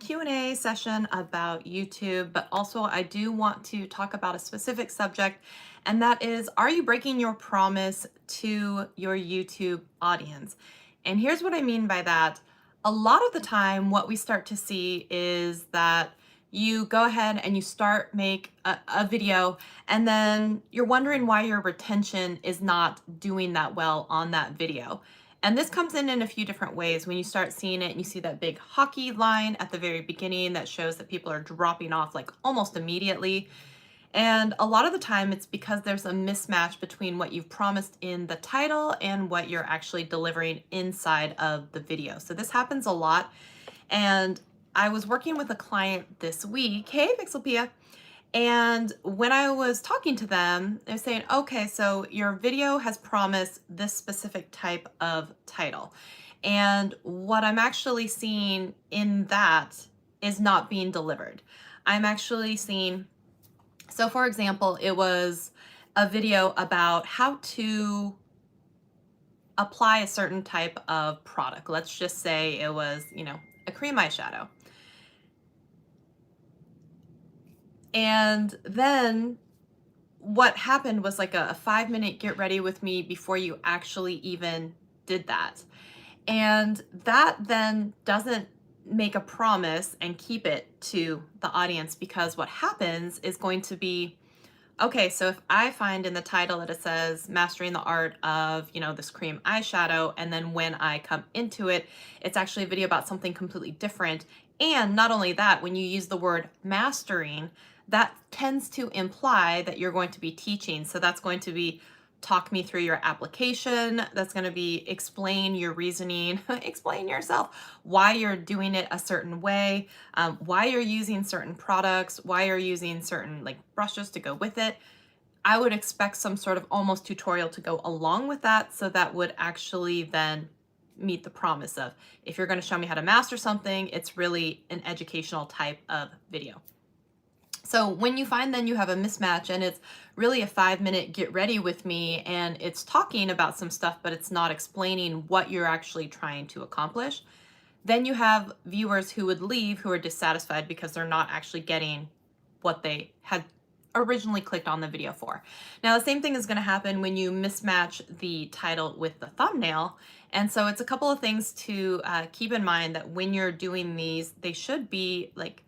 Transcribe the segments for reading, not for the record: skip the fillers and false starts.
Q&A session about YouTube, but also I do want to talk about a specific subject, and that is, are you breaking your promise to your YouTube audience? And here's what I mean by that. A lot of the time, what we start to see is that you go ahead and you make a video, and then you're wondering why your retention is not doing that well on that video. And this comes in a few different ways. When you start seeing it and you see that big hockey line at the very beginning that shows that people are dropping off like almost immediately. And a lot of the time it's because there's a mismatch between what you've promised in the title and what you're actually delivering inside of the video. So this happens a lot. And I was working with a client this week. Hey, Pixelpia. And when I was talking to them, they're saying, okay, so your video has promised this specific type of title. And what I'm actually seeing in that is not being delivered. I'm actually seeing, so for example, it was a video about how to apply a certain type of product. Let's just say it was, a cream eyeshadow. And then what happened was like a 5-minute get ready with me before you actually even did that. And that then doesn't make a promise and keep it to the audience, because what happens is going to be, okay, so if I find in the title that it says mastering the art of, this cream eyeshadow, and then when I come into it, it's actually a video about something completely different. And not only that, when you use the word mastering, that tends to imply that you're going to be teaching. So that's going to be talk me through your application. That's going to be explain your reasoning, explain yourself, why you're doing it a certain way, why you're using certain products, why you're using certain like brushes to go with it. I would expect some sort of almost tutorial to go along with that. So that would actually then meet the promise of, if you're going to show me how to master something, it's really an educational type of video. So when you find then you have a mismatch and it's really a 5-minute get ready with me and it's talking about some stuff, but it's not explaining what you're actually trying to accomplish, then you have viewers who would leave who are dissatisfied because they're not actually getting what they had originally clicked on the video for. Now, the same thing is going to happen when you mismatch the title with the thumbnail. And so it's a couple of things to keep in mind, that when you're doing these, they should be like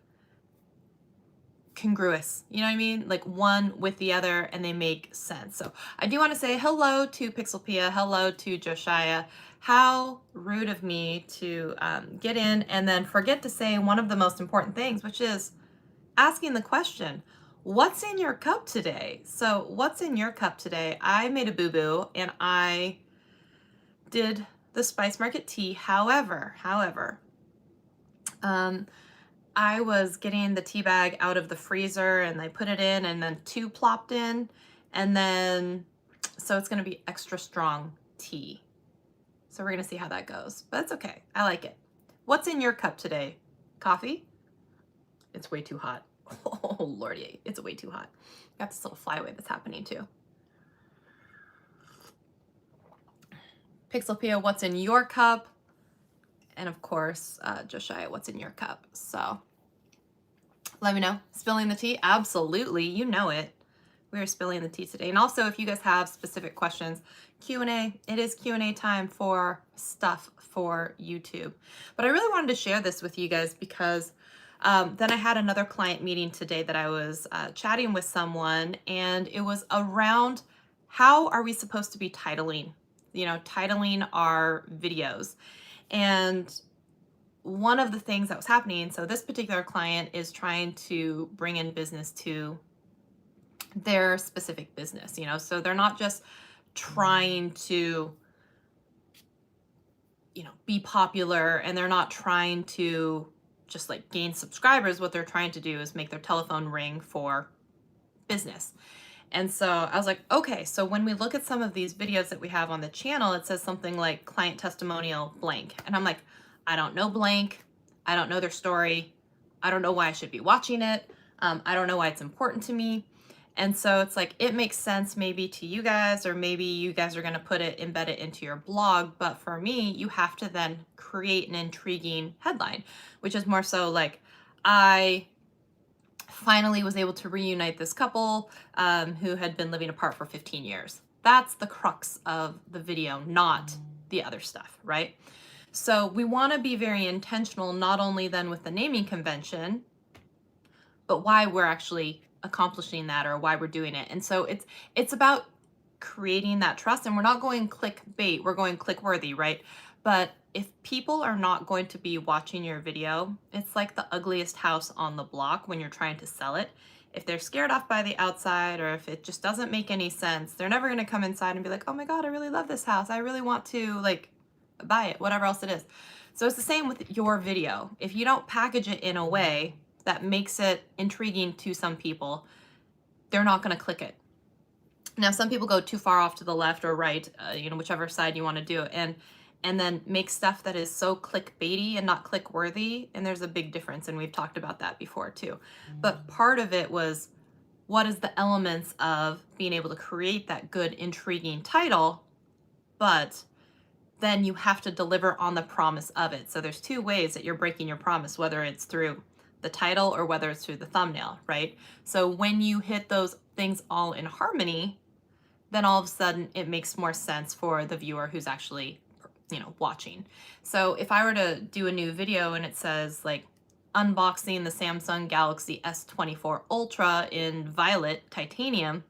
congruous, you know what I mean? Like one with the other, and they make sense. So I do want to say hello to Pixelpia, hello to Josiah. How rude of me to get in and then forget to say one of the most important things, which is asking the question, what's in your cup today? So what's in your cup today? I made a boo-boo and I did the Spice Market tea. However, I was getting the tea bag out of the freezer and I put it in, and then 2 plopped in, and then, so it's going to be extra strong tea. So we're going to see how that goes, but it's okay. I like it. What's in your cup today? Coffee? It's way too hot. Oh, Lordy, it's way too hot. Got this little flyway that's happening too. Pixelpia, what's in your cup? And of course, Josiah, what's in your cup? So let me know. Spilling the tea? Absolutely. You know it. We are spilling the tea today. And also, if you guys have specific questions, Q&A. It is Q&A time for stuff for YouTube. But I really wanted to share this with you guys because then I had another client meeting today that I was chatting with someone, and it was around how are we supposed to be titling, titling our videos. And one of the things that was happening, so this particular client is trying to bring in business to their specific business, so they're not just trying to, be popular, and they're not trying to just like gain subscribers. What they're trying to do is make their telephone ring for business. And so I was like, okay, so when we look at some of these videos that we have on the channel, it says something like client testimonial blank. And I'm like, I don't know blank. I don't know their story. I don't know why I should be watching it. I don't know why it's important to me. And so it's like, it makes sense maybe to you guys, or maybe you guys are going to embed it into your blog. But for me, you have to then create an intriguing headline, which is more so like, I finally was able to reunite this couple who had been living apart for 15 years. That's the crux of the video, not the other stuff, right? So we want to be very intentional, not only then with the naming convention, but why we're actually accomplishing that or why we're doing it. And so it's about creating that trust, and we're not going clickbait, we're going click worthy, right? But if people are not going to be watching your video, it's like the ugliest house on the block when you're trying to sell it. If they're scared off by the outside, or if it just doesn't make any sense, they're never going to come inside and be like, oh my God, I really love this house. I really want to like buy it, whatever else it is. So it's the same with your video. If you don't package it in a way that makes it intriguing to some people, they're not going to click it. Now, some people go too far off to the left or right, whichever side you want to do it, and then make stuff that is so clickbaity and not click worthy. And there's a big difference, and we've talked about that before too. But part of it was, what is the elements of being able to create that good, intriguing title, but then you have to deliver on the promise of it. So there's two ways that you're breaking your promise, whether it's through the title or whether it's through the thumbnail, right? So when you hit those things all in harmony, then all of a sudden it makes more sense for the viewer who's actually, watching. So if I were to do a new video and it says like unboxing the Samsung Galaxy S24 Ultra in violet titanium,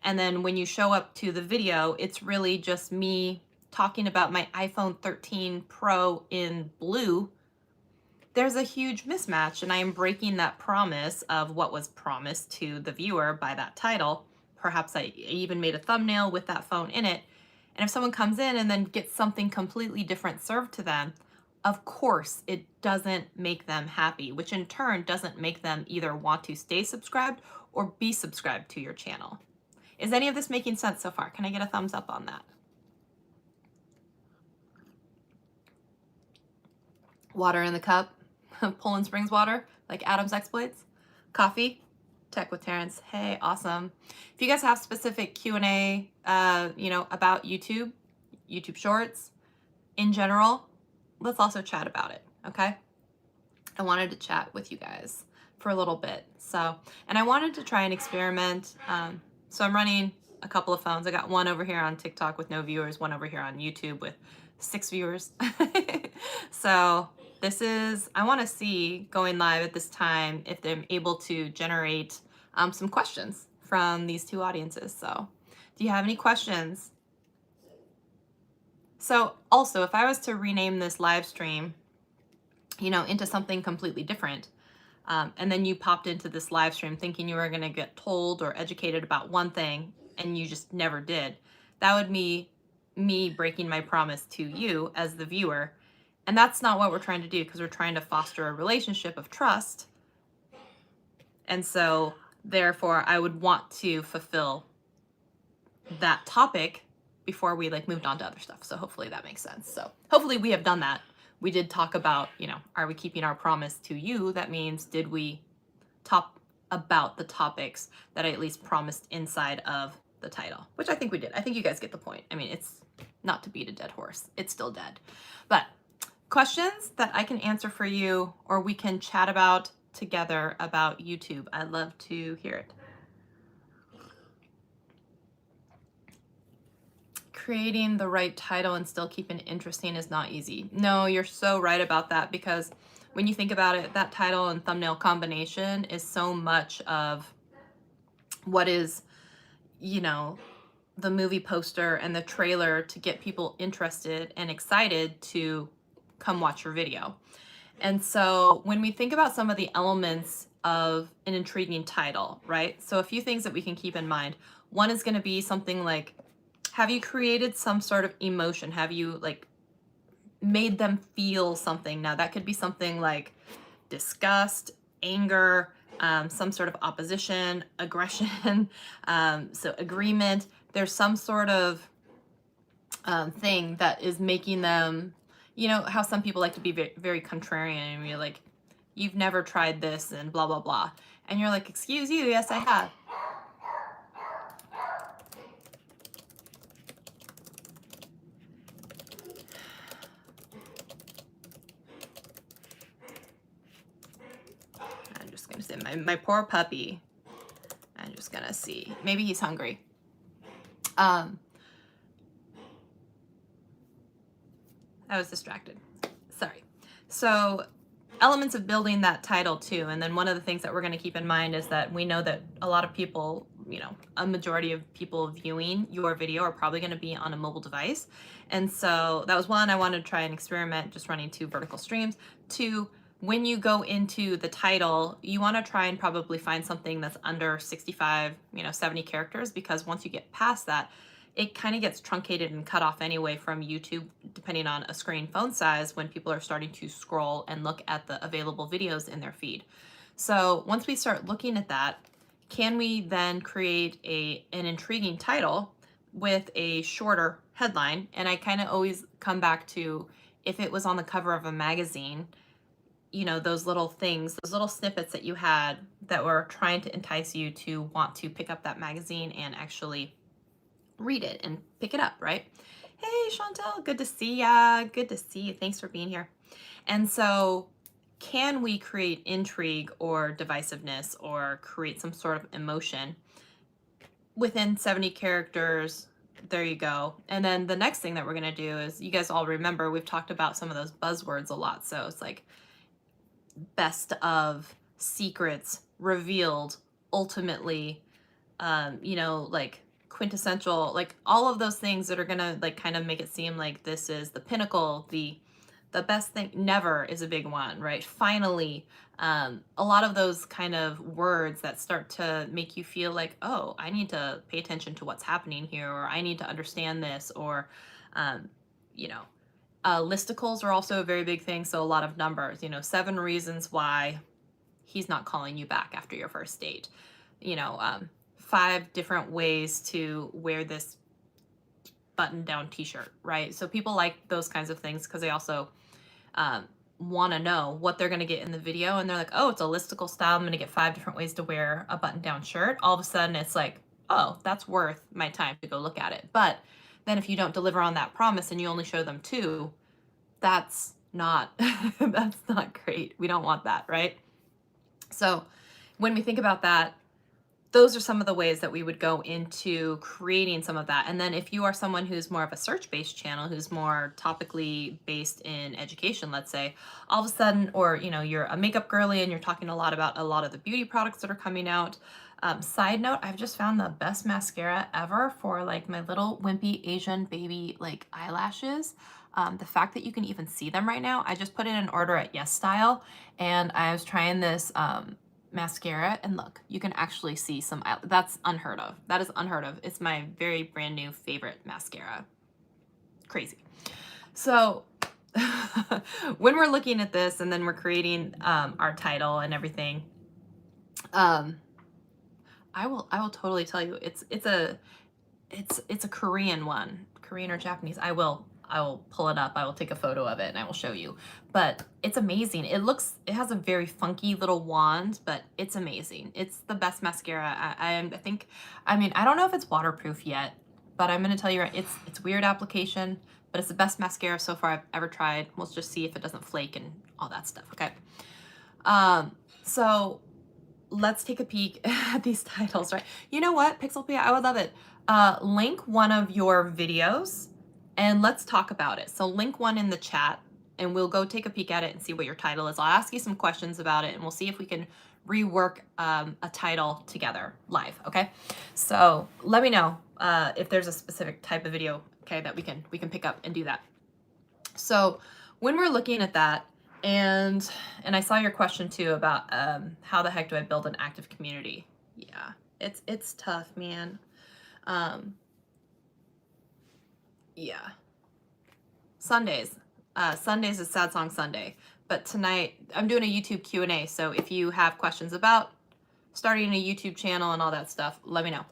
and then when you show up to the video, it's really just me talking about my iPhone 13 Pro in blue, there's a huge mismatch, and I am breaking that promise of what was promised to the viewer by that title. Perhaps I even made a thumbnail with that phone in it. And if someone comes in and then gets something completely different served to them, of course it doesn't make them happy, which in turn doesn't make them either want to stay subscribed or be subscribed to your channel. Is any of this making sense so far? Can I get a thumbs up on that? Water in the cup, Poland Springs water, like Adam's exploits. Coffee, Tech with Terrence. Hey, awesome. If you guys have specific Q&A, about YouTube Shorts in general, let's also chat about it, okay? I wanted to chat with you guys for a little bit. So, and I wanted to try and experiment. So I'm running a couple of phones. I got one over here on TikTok with no viewers, one over here on YouTube with 6 viewers. So this is, I want to see going live at this time if they're able to generate some questions from these two audiences. So do you have any questions? So also, if I was to rename this live stream, into something completely different, and then you popped into this live stream thinking you were going to get told or educated about one thing and you just never did, that would be me breaking my promise to you as the viewer. And that's not what we're trying to do, because we're trying to foster a relationship of trust. And so therefore I would want to fulfill that topic before we moved on to other stuff. So hopefully that makes sense. So hopefully we have done that. We did talk about, are we keeping our promise to you? That means, did we talk about the topics that I at least promised inside of the title, which I think we did. I think you guys get the point. I mean, it's not to beat a dead horse. It's still dead. But questions that I can answer for you, or we can chat about together about YouTube. I'd love to hear it. Creating the right title and still keeping it interesting is not easy. No, you're so right about that, because when you think about it, that title and thumbnail combination is so much of what is, the movie poster and the trailer to get people interested and excited to come watch your video. And so when we think about some of the elements of an intriguing title, right? So a few things that we can keep in mind. One is going to be something like, have you created some sort of emotion? Have you made them feel something? Now that could be something like disgust, anger, some sort of opposition, aggression, so agreement. There's some sort of thing that is making them, how some people like to be very, very contrarian, and you're like, you've never tried this and blah, blah, blah. And you're like, excuse you, yes, I have. him. My poor puppy. I'm just gonna see. Maybe he's hungry. I was distracted. Sorry. So elements of building that title too. And then one of the things that we're going to keep in mind is that we know that a lot of people, you know, a majority of people viewing your video are probably going to be on a mobile device. And so that was one, I wanted to try and experiment just running 2 vertical streams. 2, when you go into the title, you want to try and probably find something that's under 65, 70 characters, because once you get past that, it kind of gets truncated and cut off anyway from YouTube, depending on a screen phone size, when people are starting to scroll and look at the available videos in their feed. So once we start looking at that, can we then create an intriguing title with a shorter headline? And I kind of always come back to, if it was on the cover of a magazine, those little things, those little snippets that you had that were trying to entice you to want to pick up that magazine and actually read it and pick it up, right? Hey, Chantel, good to see ya. Good to see you. Thanks for being here. And so can we create intrigue or divisiveness or create some sort of emotion within 70 characters? There you go. And then the next thing that we're going to do is, you guys all remember, we've talked about some of those buzzwords a lot. So it's like best of, secrets, revealed, ultimately, like quintessential, like all of those things that are gonna like kind of make it seem like this is the pinnacle, the best thing. Never is a big one, right? Finally, a lot of those kind of words that start to make you feel like, oh, I need to pay attention to what's happening here, or I need to understand this, or listicles are also a very big thing. So a lot of numbers, 7 reasons why he's not calling you back after your first date, 5 different ways to wear this button-down t-shirt, right? So people like those kinds of things because they also want to know what they're going to get in the video. And they're like, oh, it's a listicle style. I'm going to get 5 different ways to wear a button-down shirt. All of a sudden it's like, oh, that's worth my time to go look at it. But then if you don't deliver on that promise and you only show them 2, that's not, that's not great. We don't want that, right? So when we think about that, those are some of the ways that we would go into creating some of that. And then if you are someone who's more of a search-based channel, who's more topically based in education, let's say, all of a sudden, or you're a makeup girly and you're talking a lot about a lot of the beauty products that are coming out. Side note, I've just found the best mascara ever for like my little wimpy Asian baby like eyelashes. The fact that you can even see them right now, I just put in an order at Yes Style, and I was trying this mascara, and look, you can actually see some. That's unheard of. That is unheard of. It's my very brand new favorite mascara. Crazy. So when we're looking at this and then we're creating our title and everything, I will totally tell you, it's a Korean one, Korean or Japanese. I will pull it up. I will take a photo of it and I will show you. But it's amazing. It has a very funky little wand, but it's amazing. It's the best mascara. I don't know if it's waterproof yet, but I'm going to tell you, it's weird application, but it's the best mascara so far I've ever tried. We'll just see if it doesn't flake and all that stuff. Okay. So let's take a peek at these titles, right? You know what, Pixelpia, I would love it. Link one of your videos and let's talk about it. So link one in the chat and we'll go take a peek at it and see what your title is. I'll ask you some questions about it and we'll see if we can rework a title together live, okay? So let me know if there's a specific type of video, okay, that we can pick up and do that. So when we're looking at that, and I saw your question too about how the heck do I build an active community? Yeah, it's tough, man. Yeah. Sundays. Sundays is Sad Song Sunday. But tonight I'm doing a YouTube Q&A. So if you have questions about starting a YouTube channel and all that stuff, let me know.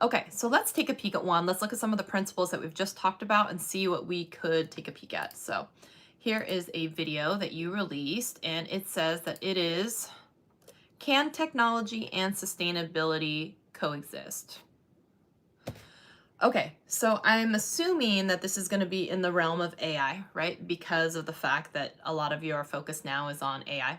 Okay, so let's take a peek at one. Let's look at some of the principles that we've just talked about and see what we could take a peek at. So here is a video that you released, and it says that it is, can technology and sustainability coexist? Okay, so I'm assuming that this is going to be in the realm of AI, right? Because of the fact that a lot of your focus now is on AI.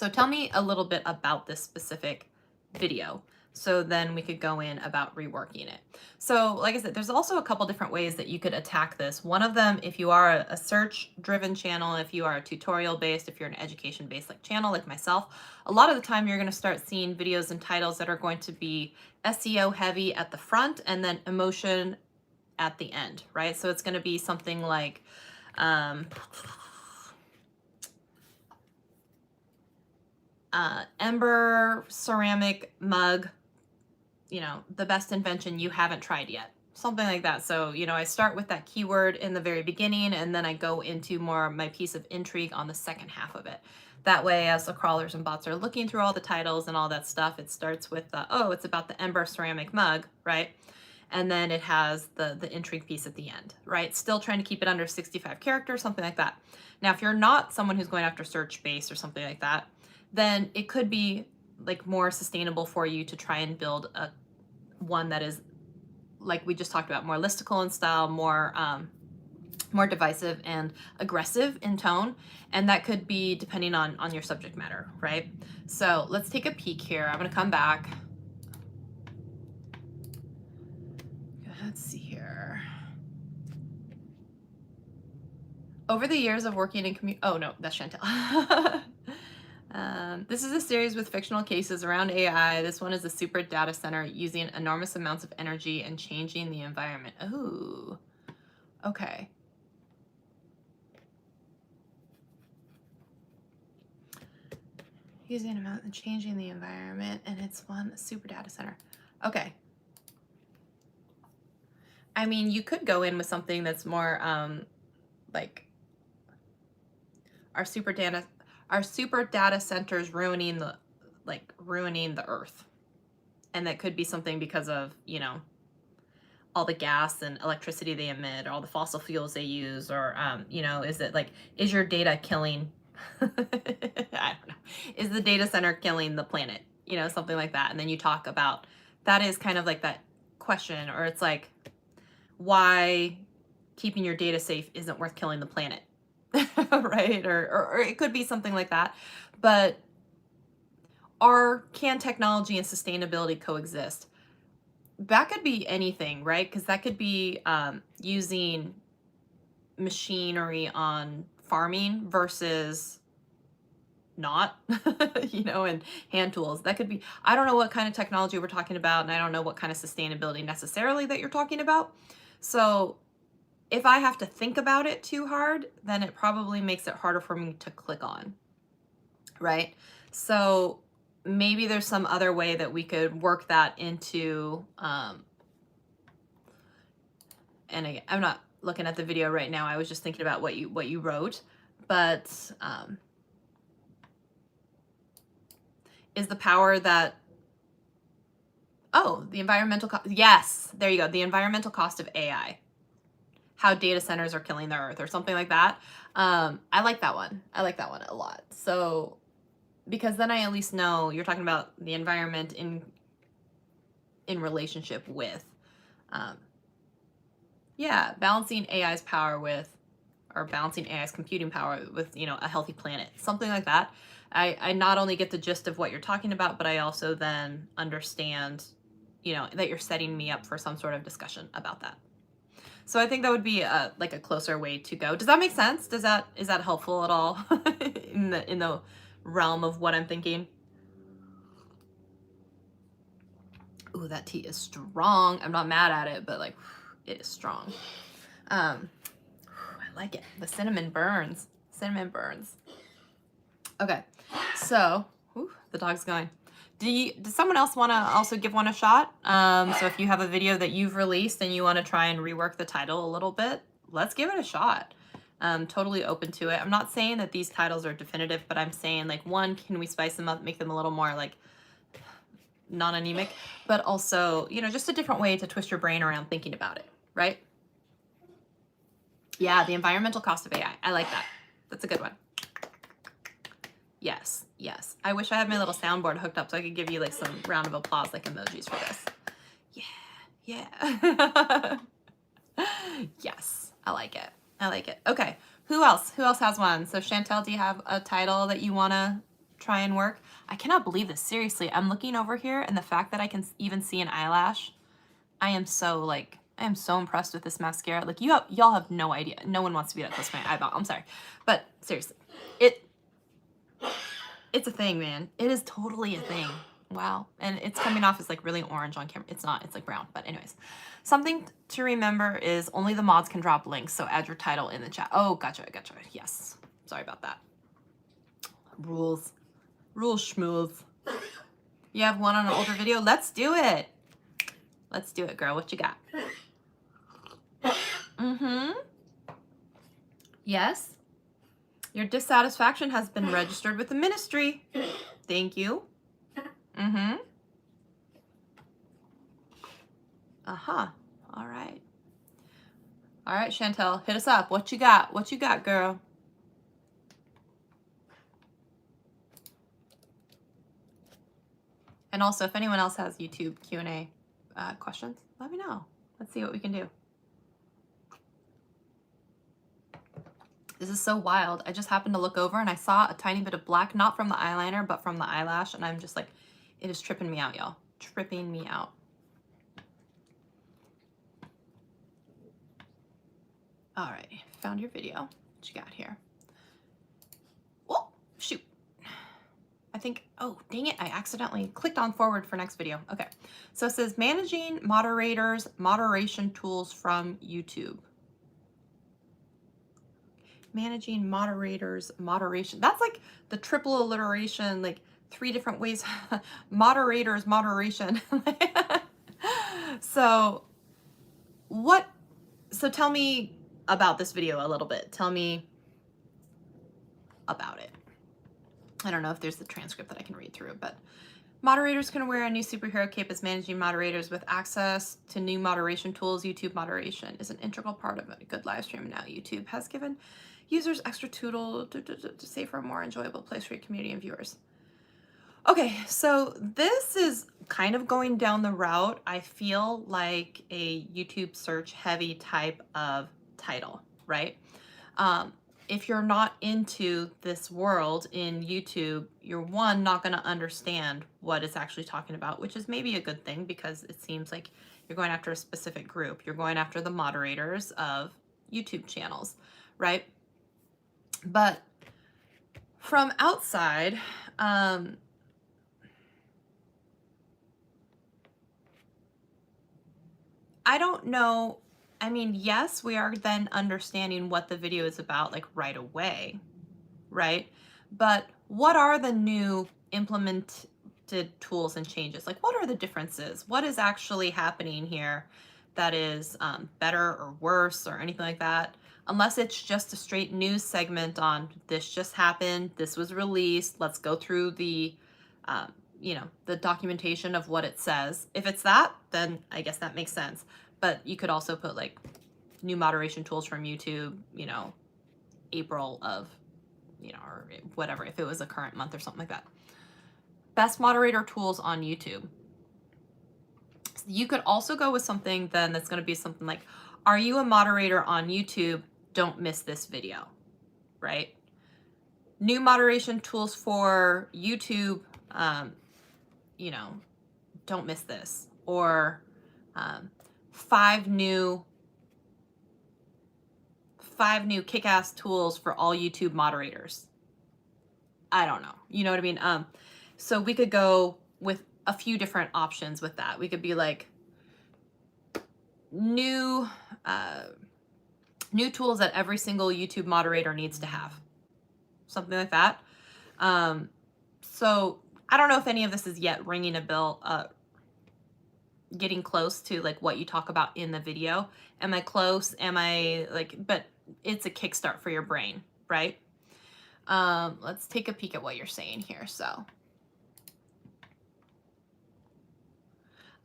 So tell me a little bit about this specific video. So then we could go in about reworking it. So like I said, there's also a couple different ways that you could attack this. One of them, if you are a search driven channel, if you are a tutorial based, if you're an education based like channel like myself, a lot of the time you're going to start seeing videos and titles that are going to be SEO heavy at the front and then emotion at the end, right? So it's going to be something like, ember ceramic mug, you know, the best invention you haven't tried yet. Something like that. So, you know, I start with that keyword in the very beginning and then I go into more my piece of intrigue on the second half of it. That way, as the crawlers and bots are looking through all the titles and all that stuff, it starts with, oh, it's about the ember ceramic mug, right? And then it has the intrigue piece at the end, right? Still trying to keep it under 65 characters, something like that. Now, if you're not someone who's going after search base or something like that, then it could be like more sustainable for you to try and build a one that is, like we just talked about, more listicle in style, more more divisive and aggressive in tone, and that could be depending on your subject matter, right? So let's take a peek here. I'm going to come back. Let's see here. Over the years of working in oh no, that's Chantel. This is a series with fictional cases around AI. This one is a super data center using enormous amounts of energy and changing the environment. Oh, okay. Using amount and changing the environment, and it's one super data center. Okay. I mean, you could go in with something that's more like our super data centers ruining the earth. And that could be something because of, you know, all the gas and electricity they emit, or all the fossil fuels they use, or you know, is it like, is your data killing I don't know, is the data center killing the planet, you know, something like that. And then you talk about that is kind of like that question, or it's like why keeping your data safe isn't worth killing the planet. Right? Or it could be something like that. But can technology and sustainability coexist? That could be anything, right? Because that could be using machinery on farming versus not, you know, and hand tools. That could be, I don't know what kind of technology we're talking about, and I don't know what kind of sustainability necessarily that you're talking about. So if I have to think about it too hard, then it probably makes it harder for me to click on, right? So maybe there's some other way that we could work that into, and again, I'm not looking at the video right now. I was just thinking about what you wrote, but is the power that, oh, the environmental cost. Yes, there you go. The environmental cost of AI. How data centers are killing the earth, or something like that. I like that one. I like that one a lot. So, because then I at least know you're talking about the environment in relationship with, yeah, balancing AI's power with, or balancing AI's computing power with, you know, a healthy planet, something like that. I not only get the gist of what you're talking about, but I also then understand, you know, that you're setting me up for some sort of discussion about that. So I think that would be like a closer way to go. Does that make sense? Is that helpful at all in the realm of what I'm thinking? Ooh, that tea is strong. I'm not mad at it, but like it is strong. I like it. The cinnamon burns. Cinnamon burns. Okay, so the dog's going. Does someone else want to also give one a shot? So if you have a video that you've released and you want to try and rework the title a little bit, let's give it a shot. Totally open to it. I'm not saying that these titles are definitive, but I'm saying like, one, can we spice them up, make them a little more like non-anemic, but also, you know, just a different way to twist your brain around thinking about it, right? Yeah, the environmental cost of AI. I like that. That's a good one. Yes, yes. I wish I had my little soundboard hooked up so I could give you like some round of applause, like emojis for this. Yeah, yeah. Yes, I like it. I like it. Okay, who else? Who else has one? So Chantel, do you have a title that you want to try and work. I cannot believe this. Seriously, I'm looking over here and the fact that I can even see an eyelash, I am so impressed with this mascara. Like y'all have no idea. No one wants to be that close to my eyeball. I'm sorry. But seriously, it's a thing, man. It is totally a thing. Wow. And it's coming off as like really orange on camera. It's not, it's like brown. But anyways, something to remember is only the mods can drop links. So add your title in the chat. Oh, gotcha. Yes. Sorry about that. Rules schmooze. You have one on an older video? Let's do it. Let's do it, girl. What you got? Yes. Your dissatisfaction has been registered with the ministry. Thank you. All right. All right, Chantel, hit us up. What you got? What you got, girl? And also, if anyone else has YouTube Q&A questions, let me know. Let's see what we can do. This is so wild. I just happened to look over and I saw a tiny bit of black, not from the eyeliner, but from the eyelash. And I'm just like, it is tripping me out, y'all. Tripping me out. All right, found your video. What you got here? Oh, shoot. I think, oh, dang it. I accidentally clicked on forward for next video. Okay, so it says managing moderators, moderation tools from YouTube. Managing moderators, moderation. That's like the triple alliteration, like 3 different ways. Moderators, moderation. So tell me about this video a little bit. Tell me about it. I don't know if there's the transcript that I can read through, but moderators can wear a new superhero cape as managing moderators with access to new moderation tools. YouTube moderation is an integral part of a good live stream. Now YouTube has given users extra tool to say for a more enjoyable place for your community and viewers. Okay, so this is kind of going down the route, I feel like a YouTube search heavy type of title, right? If you're not into this world in YouTube, you're not going to understand what it's actually talking about, which is maybe a good thing because it seems like you're going after a specific group. You're going after the moderators of YouTube channels, right? But from outside, I don't know. I mean, yes, we are then understanding what the video is about like right away, right? But what are the new implemented tools and changes? Like, what are the differences? What is actually happening here that is better or worse or anything like that? Unless it's just a straight news segment on this just happened, this was released, let's go through the, the documentation of what it says. If it's that, then I guess that makes sense. But you could also put like new moderation tools from YouTube, April of, or whatever, if it was a current month or something like that. Best moderator tools on YouTube. So you could also go with something then that's going to be something like, are you a moderator on YouTube? Don't miss this video, right? New moderation tools for YouTube, don't miss this. Or 5 new kick-ass tools for all YouTube moderators. I don't know. You know what I mean? So we could go with a few different options with that. We could be like new tools that every single YouTube moderator needs to have. Something like that. So I don't know if any of this is yet ringing a bell, getting close to like what you talk about in the video. Am I close? Am I like, but it's a kickstart for your brain, right? Let's take a peek at what you're saying here. So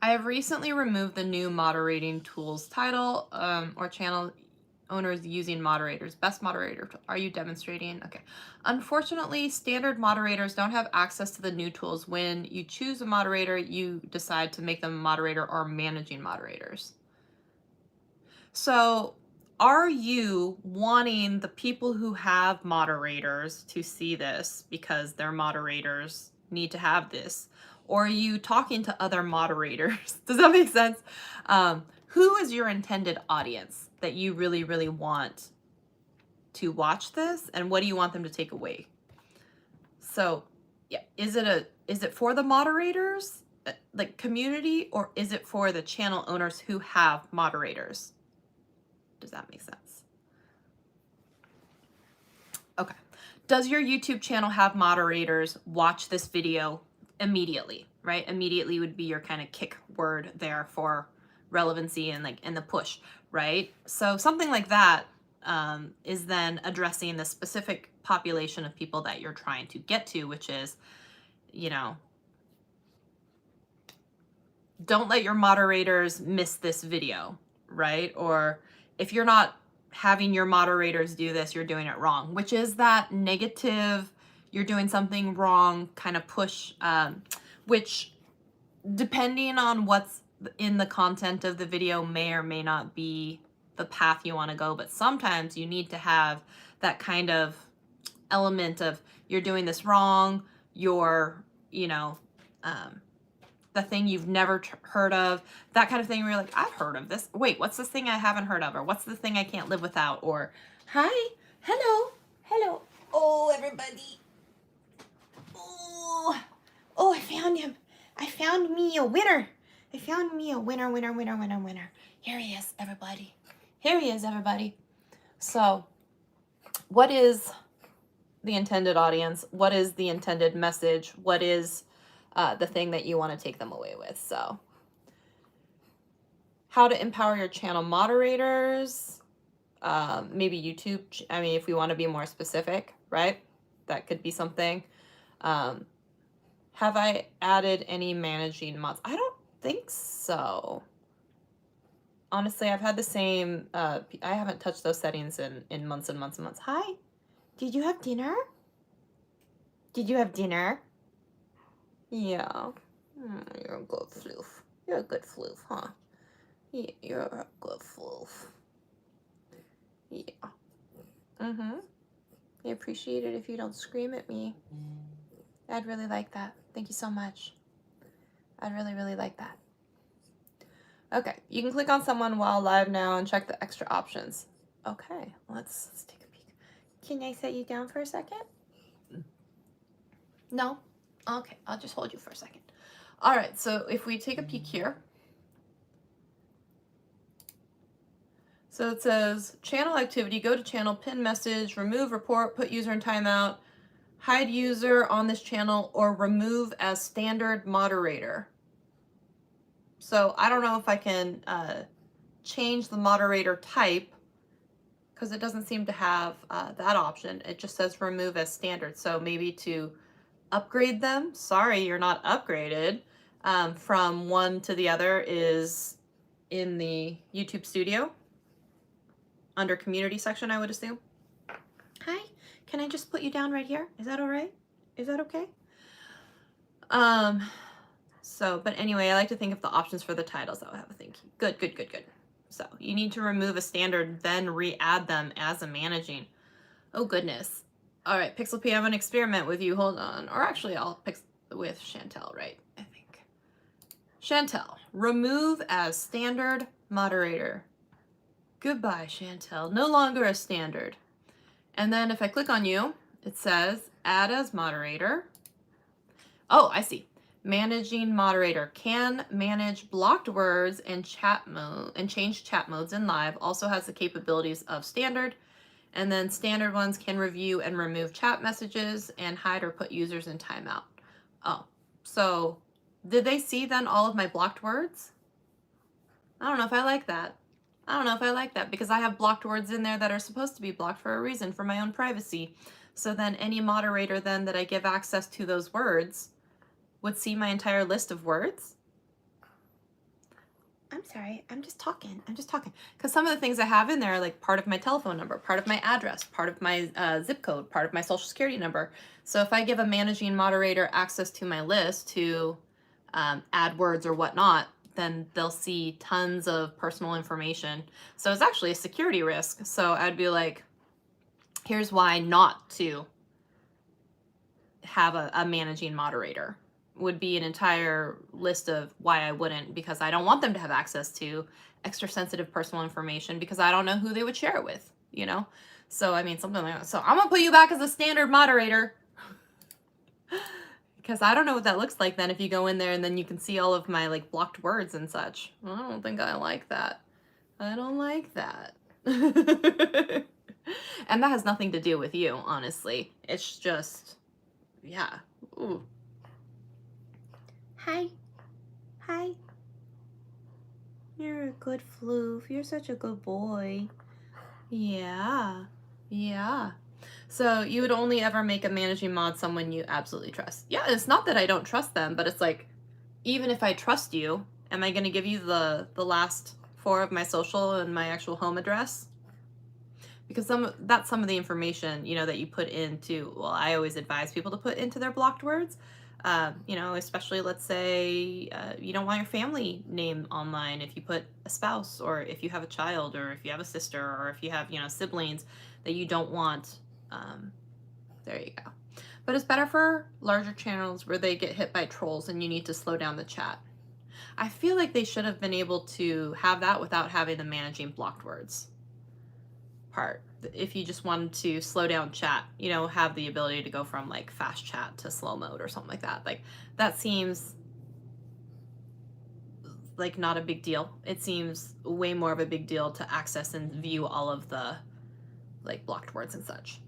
I have recently removed the new moderating tools title, or channel owners using moderators. Best moderator, are you demonstrating? Okay. Unfortunately, standard moderators don't have access to the new tools. When you choose a moderator, you decide to make them a moderator or managing moderators. So are you wanting the people who have moderators to see this because their moderators need to have this? Or are you talking to other moderators? Does that make sense? Who is your intended audience that you really, really want to watch this? And what do you want them to take away? So, yeah, is it for the moderators, like community, or is it for the channel owners who have moderators? Does that make sense? Okay. Does your YouTube channel have moderators? Watch this video immediately, right? Immediately would be your kind of kick word there for relevancy and like in the push, right? So something like that is then addressing the specific population of people that you're trying to get to, which is, you know, don't let your moderators miss this video, right? Or if you're not having your moderators do this, you're doing it wrong, which is that negative, you're doing something wrong kind of push, which depending on what's in the content of the video may or may not be the path you want to go. But sometimes you need to have that kind of element of you're doing this wrong, you're, you know, the thing you've never heard of, that kind of thing where you're like, I've heard of this. Wait, what's this thing I haven't heard of? Or what's the thing I can't live without? Or, hi, hello, hello. Oh, everybody. Oh, oh, I found him. I found me a winner. I found me a winner. Here he is, everybody. Here he is, everybody. So, what is the intended audience? What is the intended message? What is the thing that you want to take them away with? So, how to empower your channel moderators, maybe YouTube. I mean, if we want to be more specific, right? That could be something. Have I added any managing mods? I don't think so. Honestly, I've had the same, I haven't touched those settings in months and months and months. Hi, did you have dinner? Did you have dinner? Yeah. You're a good floof. You're a good floof, huh? Yeah, you're a good floof. Yeah. Mm-hmm. I appreciate it if you don't scream at me. I'd really like that. Thank you so much. I'd really, really like that. Okay, you can click on someone while live now and check the extra options. Okay, let's take a peek. Can I set you down for a second? No? Okay, I'll just hold you for a second. All right, so if we take a peek here. So it says channel activity, go to channel, pin message, remove, report, put user in timeout, hide user on this channel, or remove as standard moderator. So I don't know if I can change the moderator type because it doesn't seem to have that option. It just says remove as standard. So maybe to upgrade them, sorry, you're not upgraded, from one to the other is in the YouTube studio under community section, I would assume. Hi, can I just put you down right here? Is that all right? Is that okay? So, but anyway, I like to think of the options for the titles that will have a thing. Good. So you need to remove a standard, then re-add them as a managing. Oh goodness. All right, Pixel P, I'm gonna experiment with you. Hold on. Or actually, I'll pick with Chantel, right? I think. Chantel, remove as standard moderator. Goodbye, Chantel. No longer a standard. And then if I click on you, it says add as moderator. Oh, I see. Managing moderator can manage blocked words and chat mode and change chat modes in live. Also has the capabilities of standard. And then standard ones can review and remove chat messages and hide or put users in timeout. Oh, so did they see then all of my blocked words? I don't know if I like that. I don't know if I like that because I have blocked words in there that are supposed to be blocked for a reason, for my own privacy. So then any moderator then that I give access to those words would see my entire list of words. I'm sorry, I'm just talking. Because some of the things I have in there are like part of my telephone number, part of my address, part of my zip code, part of my social security number. So if I give a managing moderator access to my list to add words or whatnot, then they'll see tons of personal information. So it's actually a security risk. So I'd be like, here's why not to have a managing moderator. Would be an entire list of why I wouldn't, because I don't want them to have access to extra sensitive personal information, because I don't know who they would share it with, you know? So, I mean, something like that. So I'm gonna put you back as a standard moderator, because I don't know what that looks like then if you go in there and then you can see all of my like blocked words and such. I don't think I like that. I don't like that. And that has nothing to do with you, honestly. It's just, yeah. Ooh. Hi. Hi. You're a good floof. You're such a good boy. Yeah. Yeah. So you would only ever make a managing mod someone you absolutely trust. Yeah, it's not that I don't trust them, but it's like, even if I trust you, am I going to give you the last 4 of my social and my actual home address? Because that's some of the information, you know, that you put into, well, I always advise people to put into their blocked words. You know, especially let's say you don't want your family name online if you put a spouse, or if you have a child, or if you have a sister, or if you have, you know, siblings that you don't want. There you go. But it's better for larger channels where they get hit by trolls and you need to slow down the chat. I feel like they should have been able to have that without having the managing blocked words part. If you just wanted to slow down chat, you know, have the ability to go from like fast chat to slow mode or something like that. Like, that seems like not a big deal. It seems way more of a big deal to access and view all of the like blocked words and such.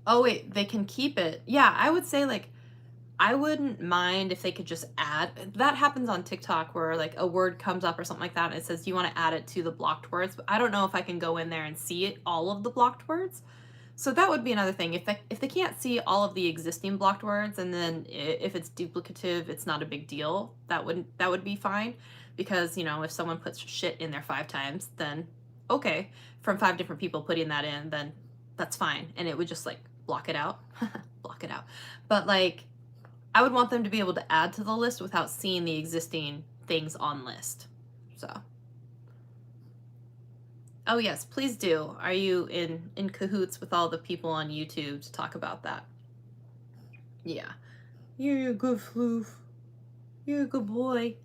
Oh wait, they can keep it. Yeah, I would say like, I wouldn't mind if they could just add, that happens on TikTok where like a word comes up or something like that and it says you want to add it to the blocked words, but I don't know if I can go in there and see it, all of the blocked words. So that would be another thing. If they can't see all of the existing blocked words, and then if it's duplicative, it's not a big deal. That would be fine, because, you know, if someone puts shit in there 5 times, then okay, from 5 different people putting that in, then that's fine, and it would just like block it out, block it out. But like, I would want them to be able to add to the list without seeing the existing things on list. So, oh yes, please do. Are you in cahoots with all the people on YouTube to talk about that? Yeah. You're a good floof. You're a good boy.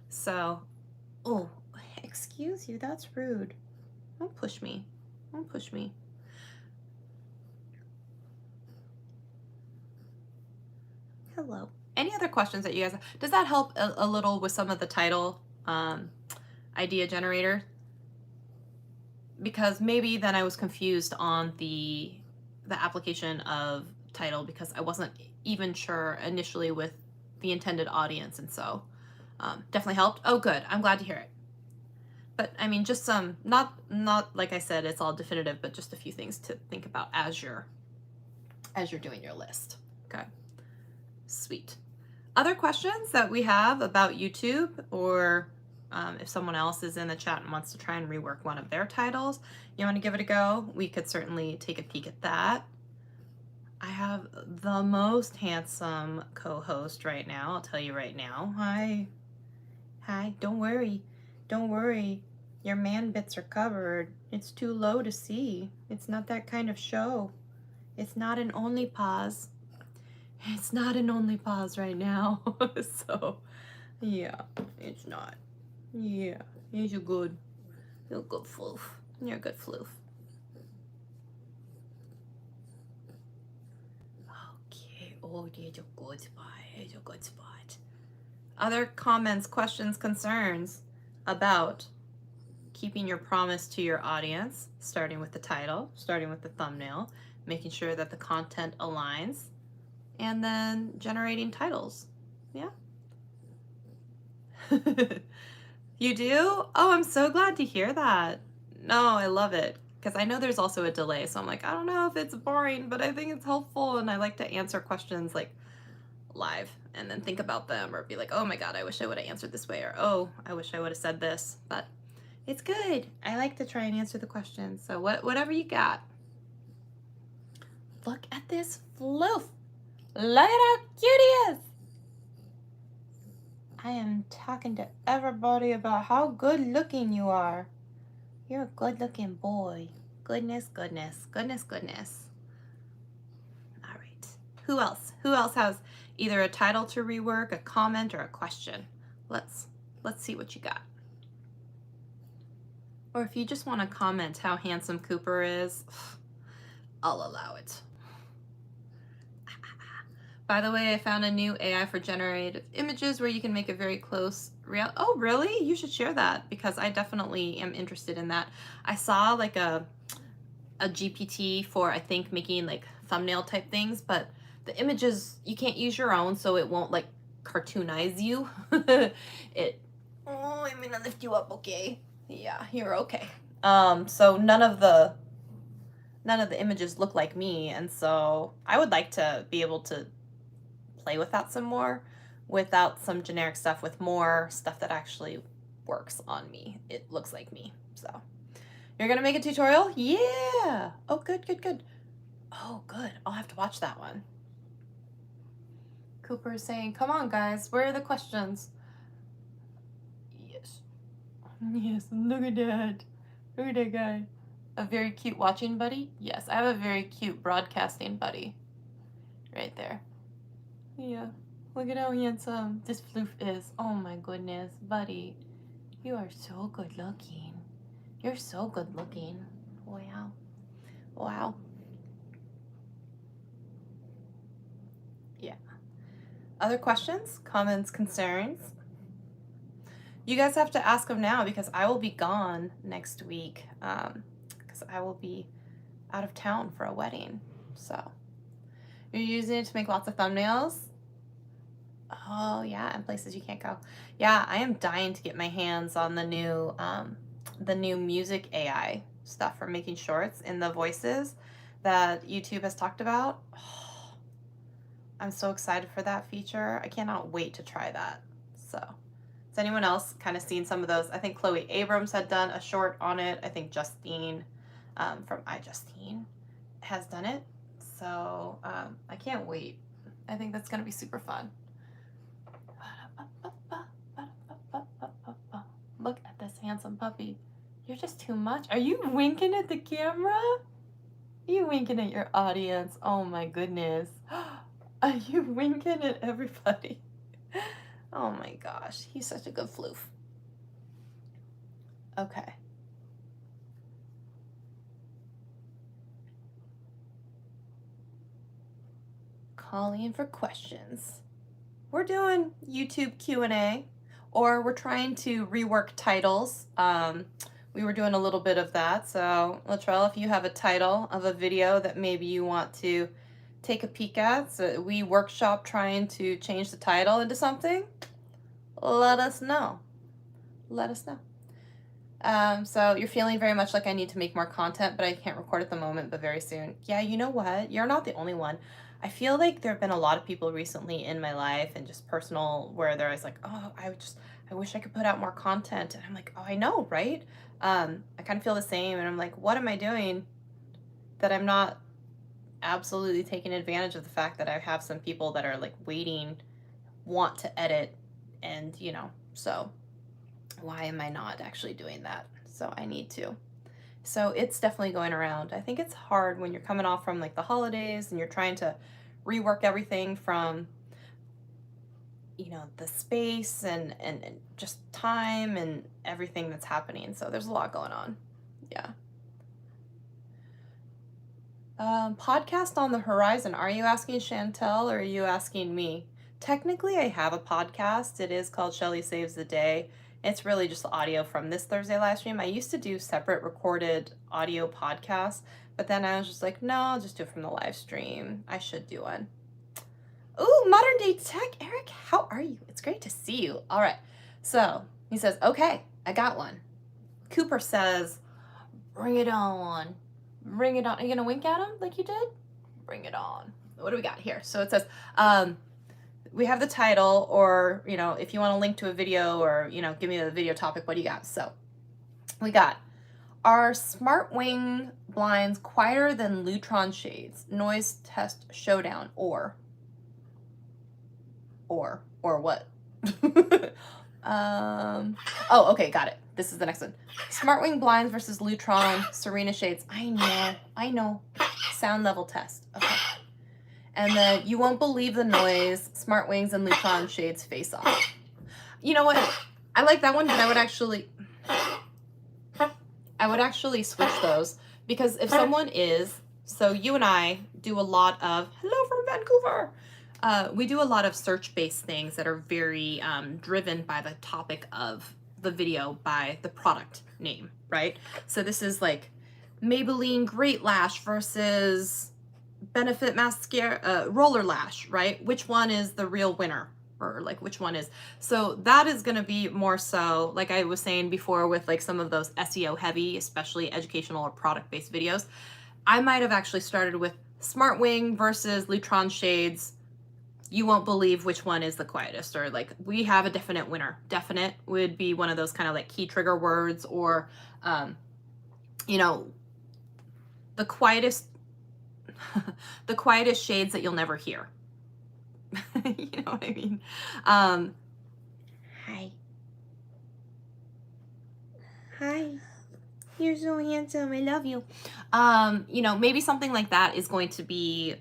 So, oh, excuse you, that's rude. Don't push me. Don't push me. Hello. Any other questions that you guys have? Does that help a little with some of the title idea generator? Because maybe then I was confused on the application of title, because I wasn't even sure initially with the intended audience, and so definitely helped. Oh, good. I'm glad to hear it. But I mean, just some, not like I said, it's all definitive, but just a few things to think about as you're doing your list. Okay. Sweet. Other questions that we have about YouTube, or if someone else is in the chat and wants to try and rework one of their titles, you want to give it a go, we could certainly take a peek at that. I have the most handsome co-host right now, I'll tell you right now. Hi. Hi, don't worry. Don't worry. Your man bits are covered. It's too low to see. It's not that kind of show. It's not an only pause. It's not an only pause right now. So, yeah, it's not. Yeah, you're good. You're a good floof. You're a good floof. Okay. Oh, you're a good spot. You're a good spot. Other comments, questions, concerns about keeping your promise to your audience, starting with the title, starting with the thumbnail, making sure that the content aligns, and then generating titles. Yeah. You do? Oh, I'm so glad to hear that. No, I love it. Because I know there's also a delay. So I'm like, I don't know if it's boring, but I think it's helpful. And I like to answer questions like live and then think about them, or be like, oh my God, I wish I would have answered this way. Or, oh, I wish I would have said this. But it's good. I like to try and answer the questions. So whatever you got. Look at this floof. Look at how cute he is. I am talking to everybody about how good looking you are. You're a good looking boy. Goodness, goodness, goodness, goodness. All right. Who else? Who else has either a title to rework, a comment, or a question? Let's see what you got. Or if you just want to comment how handsome Cooper is, I'll allow it. By the way, I found a new AI for generated images where you can make a very close real. Oh, really? You should share that because I definitely am interested in that. I saw like a GPT for, I think, making like thumbnail type things, but the images, you can't use your own, so it won't like cartoonize you. Oh, I'm gonna lift you up, okay? Yeah, you're okay. So none of the images look like me, and so I would like to be able to play with that some more without some generic stuff, with more stuff that actually works on me. It looks like me. So you're gonna make a tutorial? Yeah. Oh, good, good, good. Oh, good. I'll have to watch that one. Cooper is saying, come on, guys. Where are the questions? Yes. Yes, look at that. Look at that guy. A very cute watching buddy? Yes, I have a very cute broadcasting buddy. Right there. Yeah. Look at how handsome this floof is. Oh my goodness, buddy. You are so good looking. You're so good looking. Wow. Wow. Yeah. Other questions, comments, concerns? You guys have to ask them now because I will be gone next week. Because I will be out of town for a wedding. So you're using it to make lots of thumbnails? Oh yeah, and places you can't go. Yeah, I am dying to get my hands on the new music AI stuff for making shorts in the voices that YouTube has talked about. Oh, I'm so excited for that feature. I cannot wait to try that. So, has anyone else kind of seen some of those? I think Chloe Abrams had done a short on it. I think Justine from iJustine has done it. So I can't wait. I think that's going to be super fun. Look at this handsome puppy. You're just too much. Are you winking at the camera? Are you winking at your audience? Oh my goodness. Are you winking at everybody? Oh my gosh, he's such a good floof. Okay. Calling for questions. We're doing YouTube Q&A, or we're trying to rework titles. We were doing a little bit of that. So Latrell, if you have a title of a video that maybe you want to take a peek at, so we workshop trying to change the title into something, let us know. Let us know. So you're feeling very much like I need to make more content, but I can't record at the moment, but very soon. Yeah, you know what? You're not the only one. I feel like there have been a lot of people recently in my life and just personal where they're always like, oh, I wish I could put out more content. And I'm like, oh, I know, right? I kind of feel the same. And I'm like, what am I doing that I'm not absolutely taking advantage of the fact that I have some people that are like waiting, want to edit, and so why am I not actually doing that? So I need to. So it's definitely going around. I think it's hard when you're coming off from like the holidays and you're trying to rework everything from, the space and just time and everything that's happening. So there's a lot going on. Yeah. Podcast on the horizon. Are you asking Chantel or are you asking me? Technically, I have a podcast. It is called Shelly Saves the Day. It's really just audio from this Thursday live stream. I used to do separate recorded audio podcasts, but then I was just like, no, I'll just do it from the live stream. I should do one. Ooh, Modern Day Tech. Eric, how are you? It's great to see you. All right. So he says, okay, I got one. Cooper says, bring it on. Bring it on. Are you going to wink at him like you did? Bring it on. What do we got here? So it says, we have the title, or, if you want to link to a video or, give me the video topic, what do you got? So we got, are Smart Wing blinds quieter than Lutron shades? Noise test showdown, or what? Oh, okay, got it. This is the next one. Smartwing blinds versus Lutron Serena shades. I know. Sound level test. Okay. And then you won't believe the noise. Smartwings and Lutron shades face off. You know what? I like that one, but I would actually switch those, because if someone is, so you and I do a lot of, hello from Vancouver. We do a lot of search-based things that are very driven by the topic of the video, by the product name, right? So this is like Maybelline Great Lash versus Benefit Mascara Roller Lash, right? Which one is the real winner? Or like which one is, so that is going to be more so, like I was saying before, with like some of those SEO heavy, especially educational or product based videos. I might have actually started with Smartwing versus Lutron shades. You won't believe which one is the quietest, or like we have a definite winner. Definite would be one of those kind of like key trigger words, or you know, the quietest the quietest shades that you'll never hear. You know what I mean? Hi. You're so handsome. I love you. You know, maybe something like that is going to be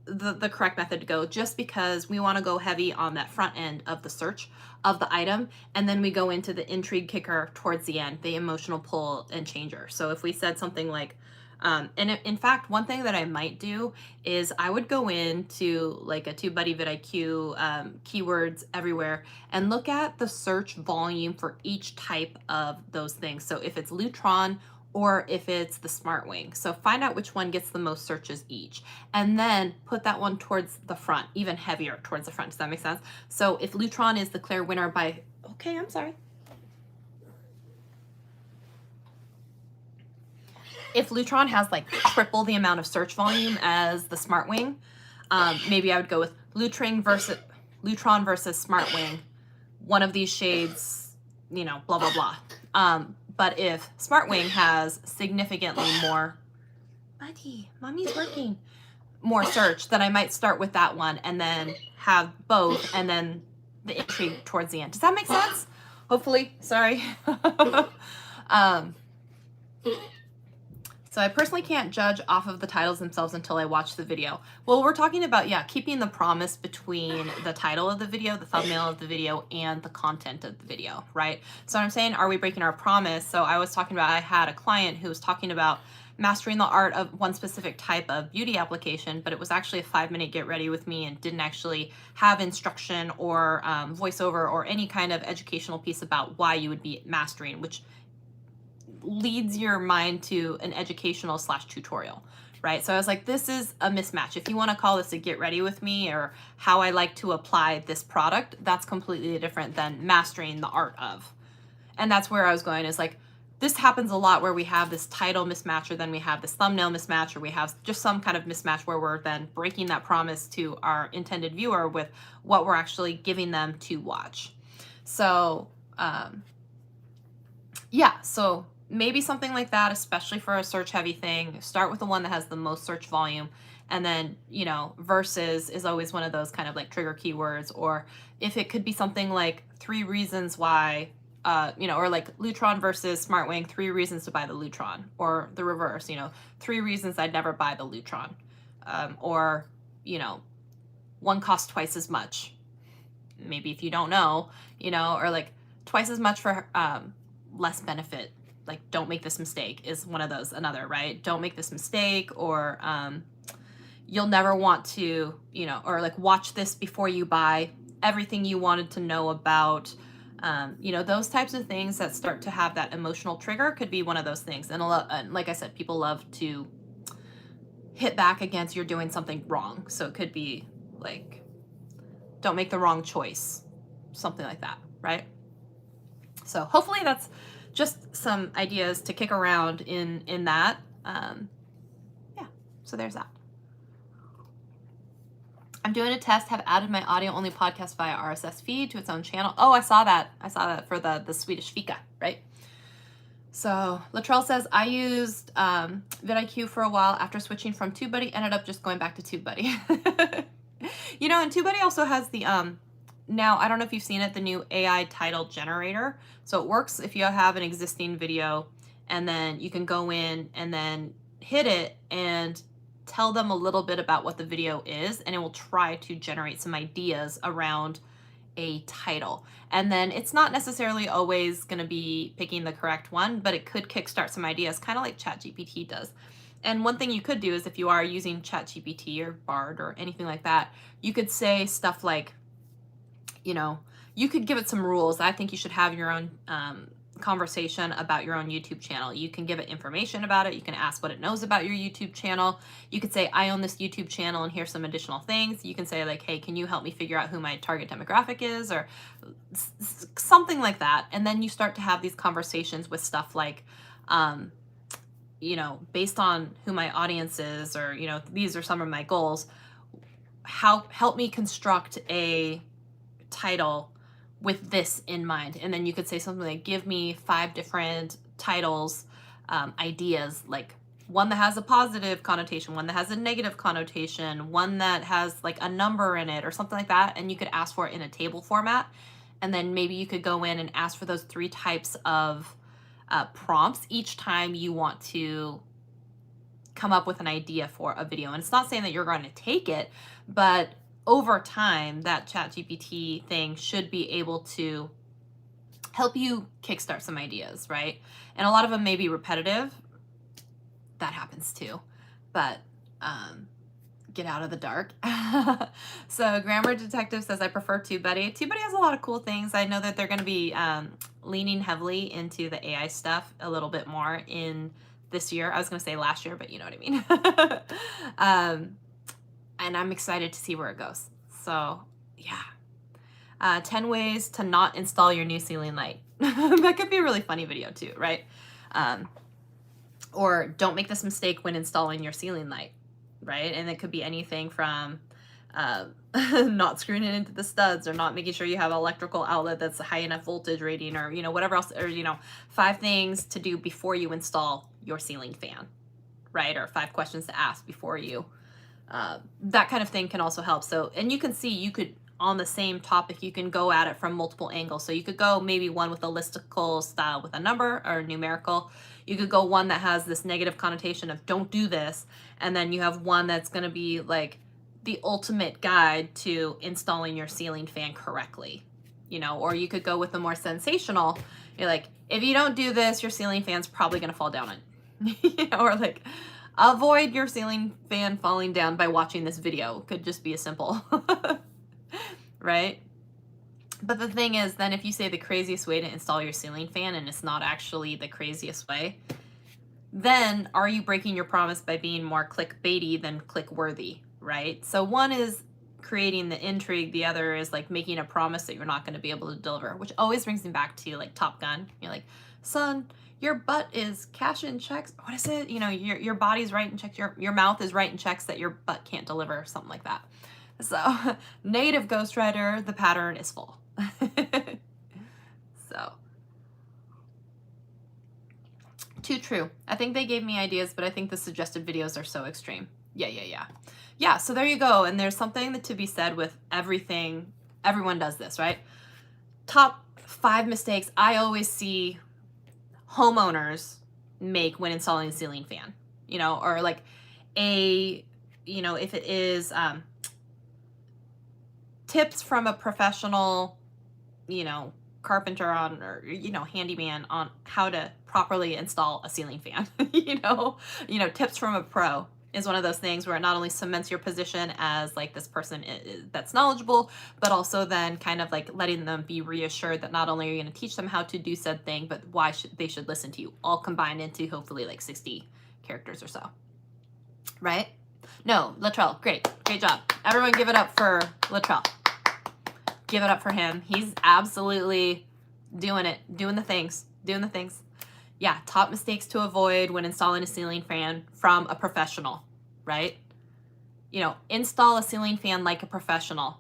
the correct method to go, just because we want to go heavy on that front end of the search of the item, and then we go into the intrigue kicker towards the end, the emotional pull and changer. So if we said something like, and in fact, one thing that I might do is I would go into like a TubeBuddy vidIQ keywords everywhere and look at the search volume for each type of those things. So if it's Lutron or if it's the Smartwing. So find out which one gets the most searches each, and then put that one towards the front, even heavier towards the front. Does that make sense? So if Lutron is the clear winner by, okay, I'm sorry. If Lutron has like triple the amount of search volume as the Smartwing, maybe I would go with Lutron versus Smartwing. One of these shades, you know, blah, blah, blah. But if Smartwing has significantly more, buddy, mommy's working, more search, then I might start with that one and then have both, and then the intrigue towards the end. Does that make sense? Hopefully. Sorry. So I personally can't judge off of the titles themselves until I watch the video. Well, we're talking about, yeah, keeping the promise between the title of the video, the thumbnail of the video, and the content of the video, right? So I'm saying, are we breaking our promise? So I was talking about, I had a client who was talking about mastering the art of one specific type of beauty application, but it was actually a 5-minute get ready with me and didn't actually have instruction or voiceover or any kind of educational piece about why you would be mastering, which leads your mind to an educational / tutorial, right? So I was like, this is a mismatch. If you want to call this a get ready with me or how I like to apply this product, that's completely different than mastering the art of. And that's where I was going, is like, this happens a lot where we have this title mismatch, or then we have this thumbnail mismatch, or we have just some kind of mismatch where we're then breaking that promise to our intended viewer with what we're actually giving them to watch. So yeah, so maybe something like that, especially for a search heavy thing. Start with the one that has the most search volume, and then, you know, versus is always one of those kind of like trigger keywords. Or if it could be something like 3 reasons why, you know, or like Lutron versus Smartwing, 3 reasons to buy the Lutron, or the reverse, you know, 3 reasons I'd never buy the Lutron, or, you know, one costs twice as much. Maybe if you don't know, you know, or like twice as much for less benefit. Like, don't make this mistake is one of those, another, right? Don't make this mistake, or you'll never want to, you know, or like watch this before you buy, everything you wanted to know about, you know, those types of things that start to have that emotional trigger could be one of those things. And like I said, people love to hit back against you're doing something wrong. So it could be like, don't make the wrong choice, something like that, right? So hopefully that's just some ideas to kick around in that. Yeah, so there's that. I'm doing a test, have added my audio only podcast via RSS feed to its own channel. Oh, I saw that for the Swedish fika, right? So Latrell says, I used vidIQ for a while. After switching from TubeBuddy, ended up just going back to TubeBuddy. You know, and TubeBuddy also has the Now, I don't know if you've seen it, the new AI title generator. So it works if you have an existing video, and then you can go in and then hit it and tell them a little bit about what the video is, and it will try to generate some ideas around a title. And then it's not necessarily always going to be picking the correct one, but it could kickstart some ideas, kind of like ChatGPT does. And one thing you could do is, if you are using ChatGPT or Bard or anything like that, you could say stuff like, you know, you could give it some rules. I think you should have your own conversation about your own YouTube channel. You can give it information about it. You can ask what it knows about your YouTube channel. You could say, I own this YouTube channel and here's some additional things. You can say like, hey, can you help me figure out who my target demographic is, or something like that. And then you start to have these conversations with stuff like, you know, based on who my audience is, or, you know, these are some of my goals. Help me construct a title with this in mind. And then you could say something like, give me 5 different titles, ideas, like one that has a positive connotation, one that has a negative connotation, one that has like a number in it or something like that. And you could ask for it in a table format. And then maybe you could go in and ask for those 3 types of prompts each time you want to come up with an idea for a video. And it's not saying that you're going to take it, but over time, that ChatGPT thing should be able to help you kickstart some ideas, right? And a lot of them may be repetitive. That happens too. But get out of the dark. So Grammar Detective says, I prefer TubeBuddy. TubeBuddy has a lot of cool things. I know that they're going to be leaning heavily into the AI stuff a little bit more in this year. I was going to say last year, but you know what I mean. And I'm excited to see where it goes. So yeah. 10 ways to not install your new ceiling light. That could be a really funny video too, right? Or don't make this mistake when installing your ceiling light, right? And it could be anything from not screwing it into the studs, or not making sure you have an electrical outlet that's a high enough voltage rating, or, you know, whatever else, or, you know, 5 things to do before you install your ceiling fan, right? Or 5 questions to ask before you, that kind of thing can also help. So, and you can see, you could, on the same topic, you can go at it from multiple angles. So you could go maybe one with a listicle style with a number or numerical. You could go one that has this negative connotation of don't do this. And then you have one that's going to be like the ultimate guide to installing your ceiling fan correctly, you know. Or you could go with the more sensational, you're like, if you don't do this, your ceiling fan's probably going to fall down on you know, or like, avoid your ceiling fan falling down by watching this video. Could just be a simple, right? But the thing is, then if you say the craziest way to install your ceiling fan and it's not actually the craziest way, then are you breaking your promise by being more clickbaity than click-worthy, right? So one is creating the intrigue. The other is like making a promise that you're not going to be able to deliver, which always brings me back to like Top Gun. You're like, son, your butt is cashing checks. What is it? You know, your body's writing checks. Your mouth is writing checks that your butt can't deliver, something like that. So native ghostwriter, the pattern is full. So too true. I think they gave me ideas, but I think the suggested videos are so extreme. Yeah, so there you go. And there's something that to be said with everything. Everyone does this, right? Top 5 mistakes I always see homeowners make when installing a ceiling fan, you know, or like a, you know, if it is tips from a professional, you know, carpenter on, or, you know, handyman on how to properly install a ceiling fan. you know, tips from a pro is one of those things where it not only cements your position as like this person that's knowledgeable, but also then kind of like letting them be reassured that not only are you going to teach them how to do said thing, but why they should listen to you, all combined into hopefully like 60 characters or so, right? No, Latrell, great job. Everyone give it up for Latrell. Give it up for him. He's absolutely doing it, doing the things. Yeah, top mistakes to avoid when installing a ceiling fan from a professional, right? You know, install a ceiling fan like a professional.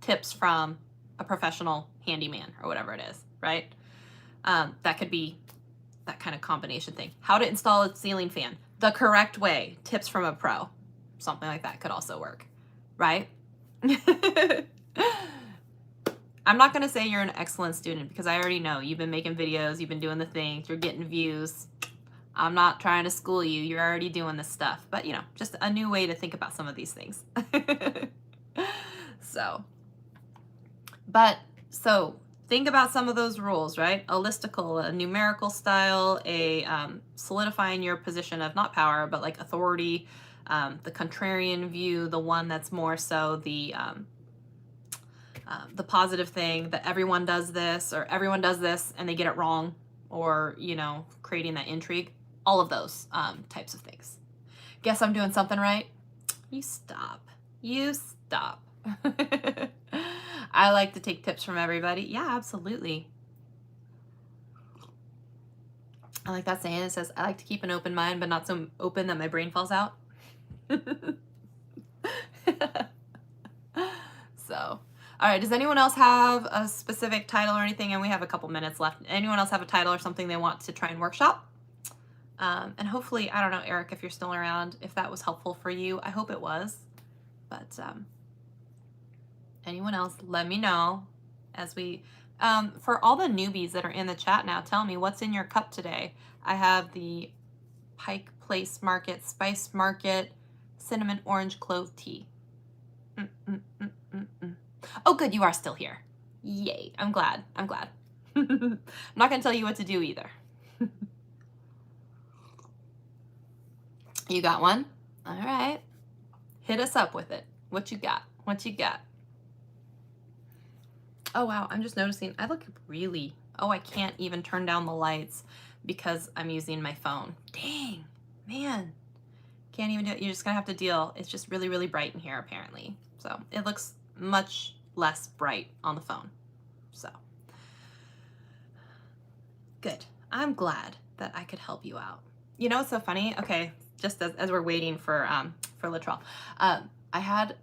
Tips from a professional handyman or whatever it is, right? That could be that kind of combination thing. How to install a ceiling fan the correct way. Tips from a pro. Something like that could also work, right? I'm not going to say you're an excellent student because I already know you've been making videos, you've been doing the things, you're getting views. I'm not trying to school you. You're already doing this stuff. But, you know, just a new way to think about some of these things. So think about some of those rules, right? A listicle, a numerical style, a solidifying your position of not power, but like authority, the contrarian view, the one that's more so the positive thing that everyone does this or everyone does this and they get it wrong, or, you know, creating that intrigue, all of those types of things. Guess I'm doing something right? You stop. You stop. I like to take tips from everybody. Yeah, absolutely. I like that saying. It says, I like to keep an open mind, but not so open that my brain falls out. So, all right. Does anyone else have a specific title or anything? And we have a couple minutes left. Anyone else have a title or something they want to try and workshop? And hopefully, I don't know, Eric, if you're still around, if that was helpful for you. I hope it was. But anyone else, let me know as we, for all the newbies that are in the chat now, tell me what's in your cup today. I have the Pike Place Market Spice Market Cinnamon Orange Clove Tea. Oh, good, you are still here. Yay, I'm glad, I'm glad. I'm not gonna tell you what to do either. You got one? All right, hit us up with it. What you got? What you got? Oh, wow, I'm just noticing I look really, oh, I can't even turn down the lights because I'm using my phone. Dang, man, can't even do it. You're just gonna have to deal. It's just really, really bright in here apparently. So it looks much less bright on the phone. So good. I'm glad that I could help you out. You know, it's so funny. Okay, just as we're waiting for Latrell, I had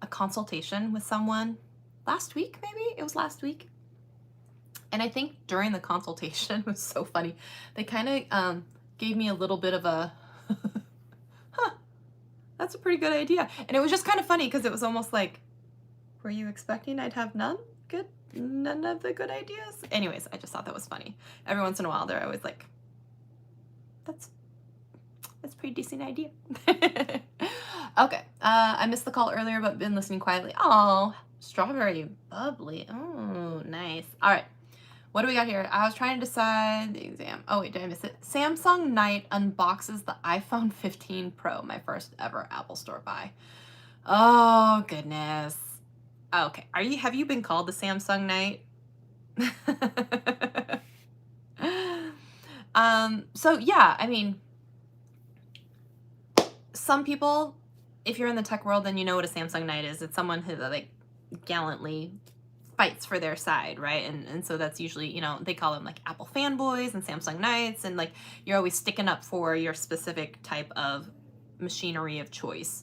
a consultation with someone last week, maybe it was last week. And I think during the consultation, it was so funny. They kind of gave me a little bit of a, huh, that's a pretty good idea. And it was just kind of funny because it was almost like, were you expecting I'd have none of the good ideas? Anyways, I just thought that was funny. Every once in a while, they're always like, that's a pretty decent idea. Okay, I missed the call earlier, but been listening quietly. Oh, strawberry bubbly. Oh, nice. All right, what do we got here? I was trying to decide the exam. Oh wait, did I miss it? Samsung Knight unboxes the iPhone 15 Pro, my first ever Apple Store buy. Oh goodness. Okay, have you been called the Samsung Knight? So yeah, I mean, some people, if you're in the tech world, then you know what a Samsung Knight is. It's someone who like gallantly fights for their side, right? And so that's usually, you know, they call them like Apple fanboys and Samsung Knights, and like you're always sticking up for your specific type of machinery of choice.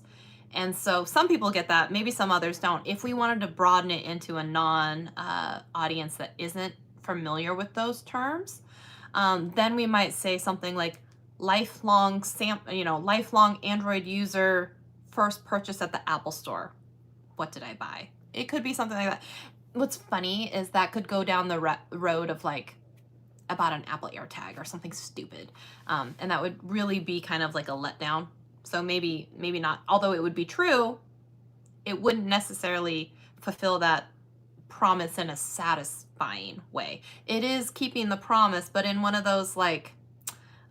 And so some people get that, maybe some others don't. If we wanted to broaden it into a non-audience that isn't familiar with those terms, then we might say something like lifelong Android user, first purchase at the Apple Store. What did I buy? It could be something like that. What's funny is that could go down the road of like about an Apple AirTag or something stupid. And that would really be kind of like a letdown. So maybe not, although it would be true, it wouldn't necessarily fulfill that promise in a satisfying way. It is keeping the promise, but in one of those like,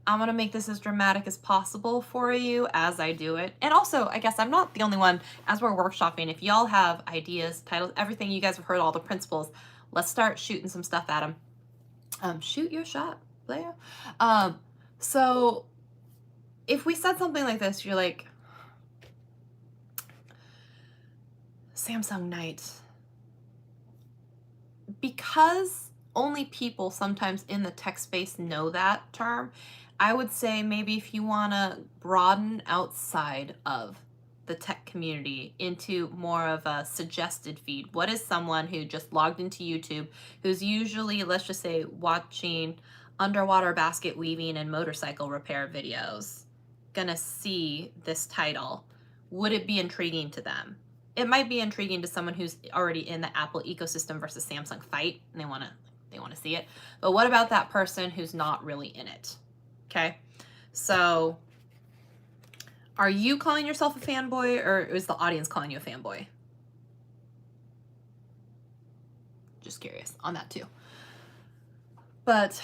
I'm going to make this as dramatic as possible for you as I do it. And also, I guess I'm not the only one. As we're workshopping, if y'all have ideas, titles, everything, you guys have heard all the principles, let's start shooting some stuff at them. Shoot your shot, Leia. So if we said something like this, you're like, Samsung Knight. Because only people sometimes in the tech space know that term, I would say maybe if you want to broaden outside of the tech community into more of a suggested feed. What is someone who just logged into YouTube, who's usually, let's just say, watching underwater basket weaving and motorcycle repair videos, gonna see this title? Would it be intriguing to them? it might be intriguing to someone who's already in the Apple ecosystem versus Samsung fight, and they want to see it. But what about that person who's not really in it? Okay. So are you calling yourself a fanboy, or is the audience calling you a fanboy? Just curious on that too. But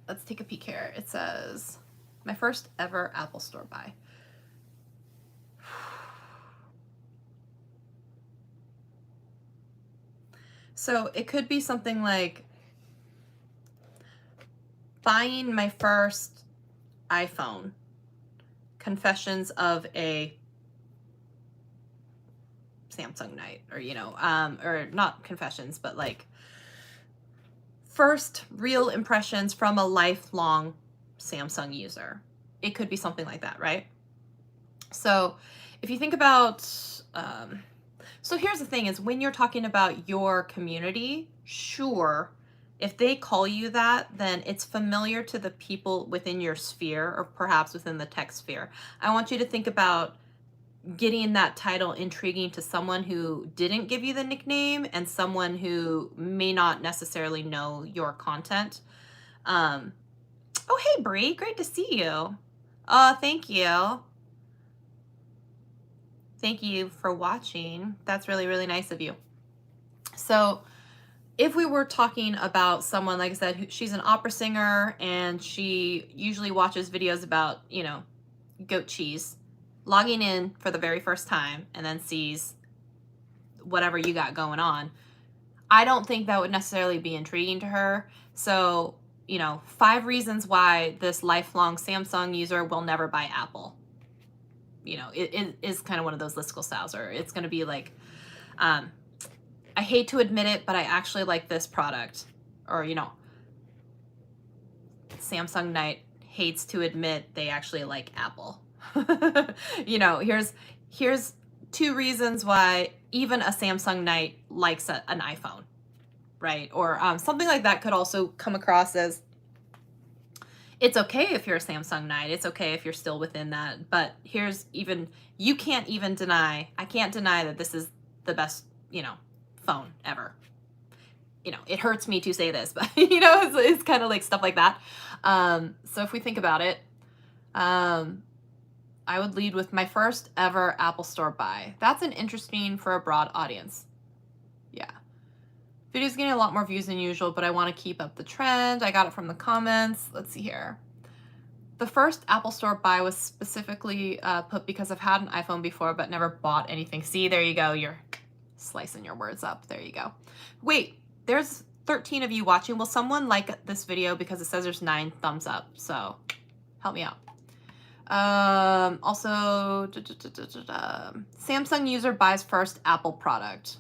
let's take a peek here. It says, my first ever Apple Store buy. So it could be something like buying my first iPhone, confessions of a Samsungite, or, you know, or not confessions, but like first real impressions from a lifelong Samsung user. It could be something like that, right? So if you think about, so here's the thing is, when you're talking about your community, sure, if they call you that, then it's familiar to the people within your sphere, or perhaps within the tech sphere. I want you to think about getting that title intriguing to someone who didn't give you the nickname and someone who may not necessarily know your content. Oh, hey, Bree, great to see you. Thank you. Thank you for watching. That's really, really nice of you. So if we were talking about someone, like I said, she's an opera singer and she usually watches videos about, you know, goat cheese, logging in for the very first time and then sees whatever you got going on, I don't think that would necessarily be intriguing to her. So, you know, 5 reasons why this lifelong Samsung user will never buy Apple. You know, it is kind of one of those listicle styles, or it's going to be like, I hate to admit it, but I actually like this product. Or, you know, Samsungite hates to admit they actually like Apple. You know, here's 2 reasons why even a Samsungite likes an iPhone, right? Or something like that could also come across as, it's okay if you're a Samsungite. It's okay if you're still within that. But here's even, you can't even deny, I can't deny that this is the best, you know, phone ever. You know, it hurts me to say this, but, you know, it's kind of like stuff like that. So if we think about it, I would lead with my first ever Apple Store buy. That's an interesting for a broad audience. Yeah. Video's getting a lot more views than usual, but I want to keep up the trend. I got it from the comments. Let's see here. The first Apple Store buy was specifically put because I've had an iPhone before, but never bought anything. See, there you go. You're slicing your words up. There you go. Wait, there's 13 of you watching. Will someone like this video, because it says there's 9 thumbs up? So help me out. Also, Samsung user buys first Apple product.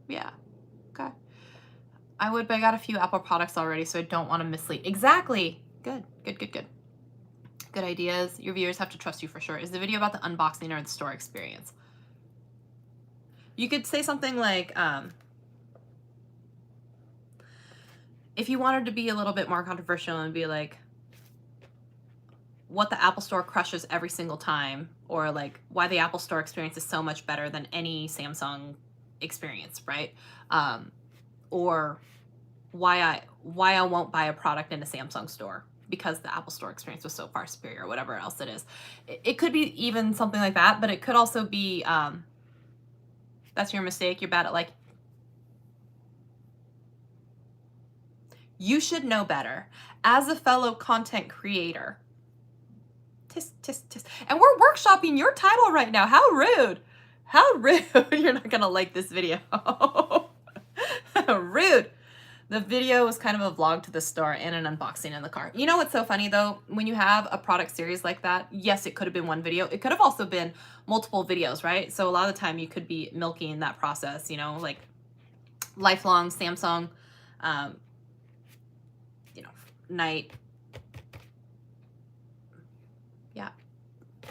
Yeah. Okay. But I got a few Apple products already, so I don't want to mislead. Exactly. Good. Good ideas. Your viewers have to trust you for sure. Is the video about the unboxing or the store experience? You could say something like, if you wanted to be a little bit more controversial and be like, what the Apple Store crushes every single time, or like why the Apple Store experience is so much better than any Samsung experience, right? Or why I won't buy a product in a Samsung store because the Apple Store experience was so far superior, or whatever else it is. It could be even something like that, but it could also be, that's your mistake. You're bad at, like, you should know better as a fellow content creator. Tisk, tisk, tisk. And we're workshopping your title right now. How rude. How rude. You're not going to like this video. Rude. The video was kind of a vlog to the store and an unboxing in the car. You know what's so funny though? When you have a product series like that, yes, it could have been one video. It could have also been multiple videos, right? So a lot of the time you could be milking that process, you know, like lifelong Samsung, you know, night. Yeah.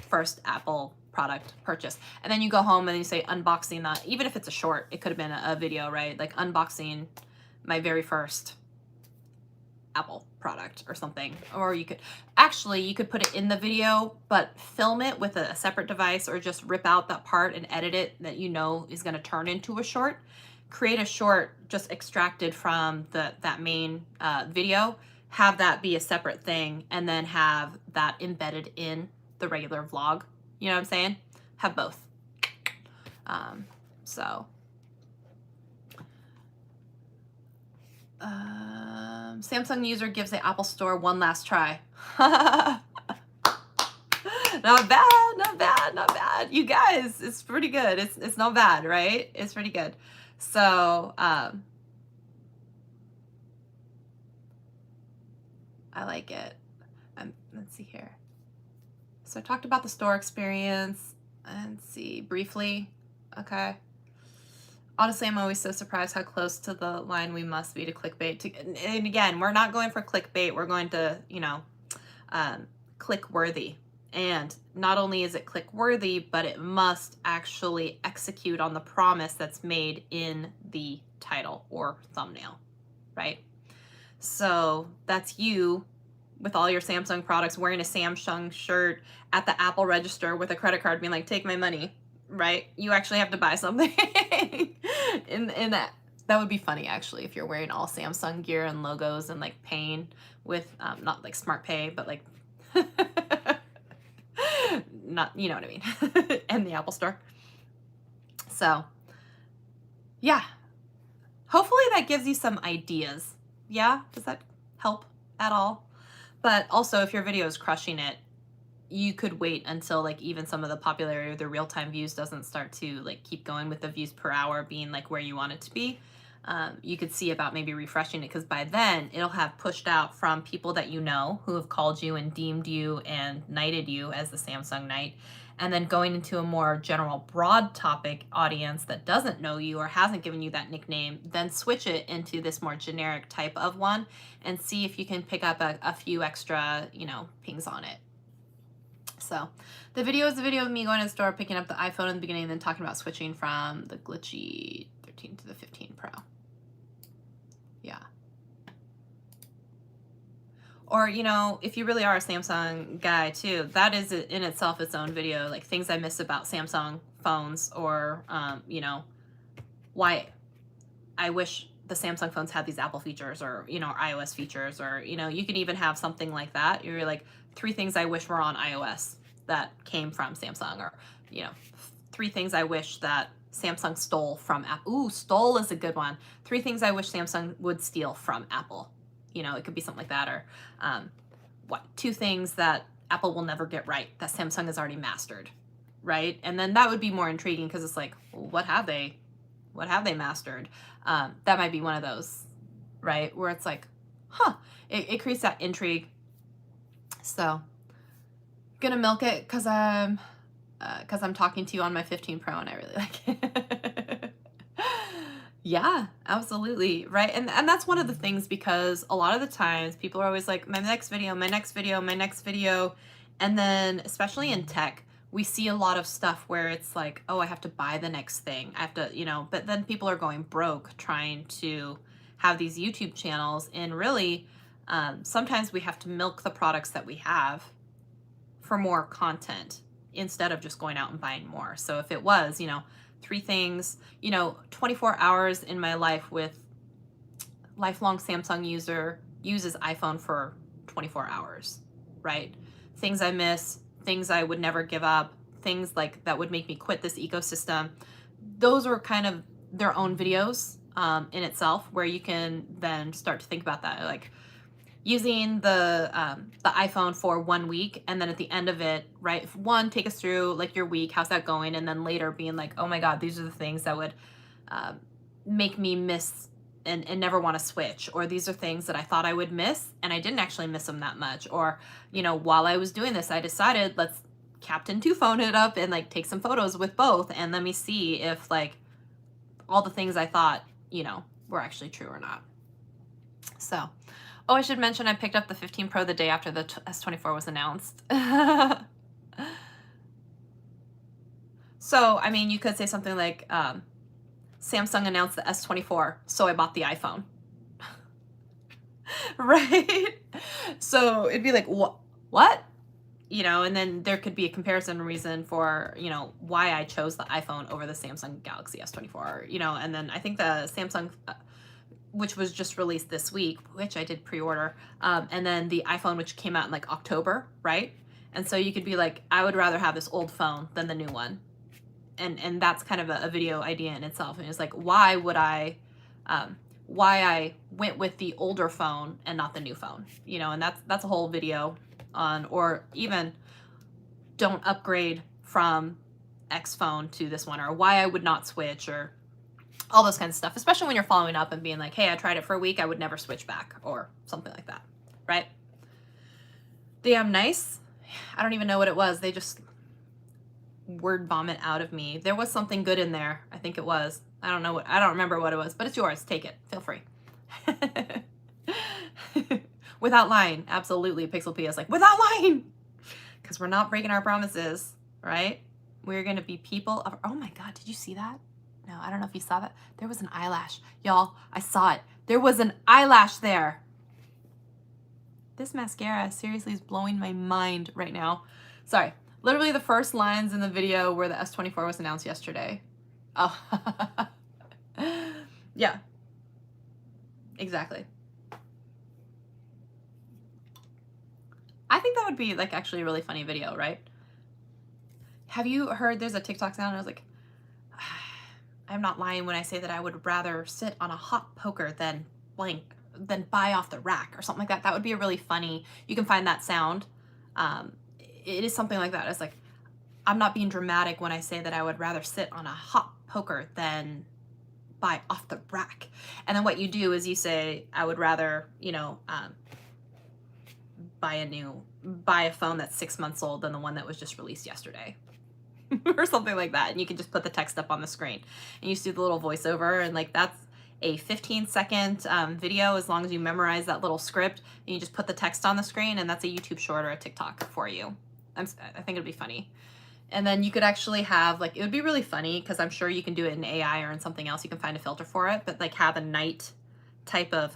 First Apple product purchase. And then you go home and you say unboxing that. Even if it's a short, it could have been a video, right? Like unboxing my very first Apple product or something. Or you could put it in the video, but film it with a separate device, or just rip out that part and edit it that you know is going to turn into a short. Create a short just extracted from that main video, have that be a separate thing, and then have that embedded in the regular vlog. You know what I'm saying? Have both. So Samsung user gives the Apple Store one last try. Not bad, not bad, not bad. You guys, it's pretty good. It's not bad, right? It's pretty good. So I like it. Let's see here. So I talked about the store experience, and see briefly. Okay. Honestly, I'm always so surprised how close to the line we must be to clickbait. And again, we're not going for clickbait. We're going to, you know, click worthy. And not only is it click worthy, but it must actually execute on the promise that's made in the title or thumbnail, right? So that's you with all your Samsung products wearing a Samsung shirt at the Apple register with a credit card being like, take my money, right? You actually have to buy something. in that would be funny, actually, if you're wearing all Samsung gear and logos and like paying with not like smart pay, but like not, you know what I mean, and the Apple Store. So yeah, hopefully that gives you some ideas. Yeah, does that help at all? But also, if your video is crushing it, you could wait until like even some of the popularity of the real-time views doesn't start to like keep going with the views per hour being like where you want it to be. You could see about maybe refreshing it, because by then it'll have pushed out from people that you know who have called you and deemed you and knighted you as the Samsung Knight, and then going into a more general broad topic audience that doesn't know you or hasn't given you that nickname, then switch it into this more generic type of one and see if you can pick up a few extra, you know, pings on it. So the video is the video of me going to the store, picking up the iPhone in the beginning, and then talking about switching from the glitchy 13 to the 15 Pro. Yeah. Or, you know, if you really are a Samsung guy too, that is in itself its own video, like things I miss about Samsung phones, or, you know, why I wish the Samsung phones had these Apple features, or, you know, iOS features, or, you know, you could even have something like that. You're like, 3 things I wish were on iOS that came from Samsung, or, you know, 3 things I wish that Samsung stole from Apple. Ooh, stole is a good one. 3 things I wish Samsung would steal from Apple. You know, it could be something like that. Or 2 things that Apple will never get right that Samsung has already mastered, right? And then that would be more intriguing, because it's like, well, what have they mastered? That might be one of those, right? Where it's like, huh, it creates that intrigue. So gonna milk it because I'm talking to you on my 15 Pro and I really like it. Yeah, absolutely. Right. And that's one of the things, because a lot of the times people are always like, my next video, my next video, my next video. And then especially in tech, we see a lot of stuff where it's like, oh, I have to buy the next thing. I have to, you know, but then people are going broke trying to have these YouTube channels. And really, sometimes we have to milk the products that we have for more content instead of just going out and buying more. So if it was, you know, 3 things, you know, 24 hours in my life with lifelong Samsung user, uses iPhone for 24 hours, right? Things I miss, things I would never give up, things like that would make me quit this ecosystem. Those are kind of their own videos in itself, where you can then start to think about that, like using the iPhone for 1 week, and then at the end of it, right, take us through like your week, how's that going, and then later being like, oh my God, these are the things that would make me miss and never want to switch, or these are things that I thought I would miss and I didn't actually miss them that much, or, you know, while I was doing this, I decided let's Captain 2 phone it up and like take some photos with both, and let me see if like all the things I thought, you know, were actually true or not. So, oh, I should mention I picked up the 15 Pro the day after the S24 was announced. So, I mean, you could say something like, Samsung announced the S24, so I bought the iPhone. Right? So it'd be like, what? You know, and then there could be a comparison reason for, you know, why I chose the iPhone over the Samsung Galaxy S24, you know, and then I think the Samsung, which was just released this week, which I did pre-order, and then the iPhone, which came out in like October, right? And so you could be like, I would rather have this old phone than the new one. And that's kind of a video idea in itself. And it's like, why would why I went with the older phone and not the new phone, you know, and that's a whole video on, or even don't upgrade from X phone to this one, or why I would not switch, or all those kinds of stuff, especially when you're following up and being like, hey, I tried it for a week, I would never switch back, or something like that, right? Damn nice. I don't even know what it was. They just word vomit out of me. There was something good in there. I think it was. I don't remember what it was, but it's yours. Take it. Feel free. Without lying. Absolutely. Pixel P is like, without lying. Because we're not breaking our promises, right? We're going to be people of, oh my God, did you see that? No, I don't know if you saw that. There was an eyelash. Y'all, I saw it. There was an eyelash there. This mascara seriously is blowing my mind right now. Sorry. Literally the first lines in the video where the S24 was announced yesterday. Oh. Yeah. Exactly. I think that would be like actually a really funny video, right? Have you heard there's a TikTok sound? I was like, I'm not lying when I say that I would rather sit on a hot poker than blank, than buy off the rack or something like that. That would be a really funny, you can find that sound. It is something like that. It's like, I'm not being dramatic when I say that I would rather sit on a hot poker than buy off the rack. And then what you do is you say, I would rather, you know, buy a phone that's 6 months old than the one that was just released yesterday. Or something like that. And you can just put the text up on the screen and you just do the little voiceover, and like that's a 15-second video, as long as you memorize that little script and you just put the text on the screen, and that's a YouTube short or a TikTok for you. I think it'd be funny. And then you could actually have, like, it would be really funny because I'm sure you can do it in AI or in something else. You can find a filter for it, but like have a night type of,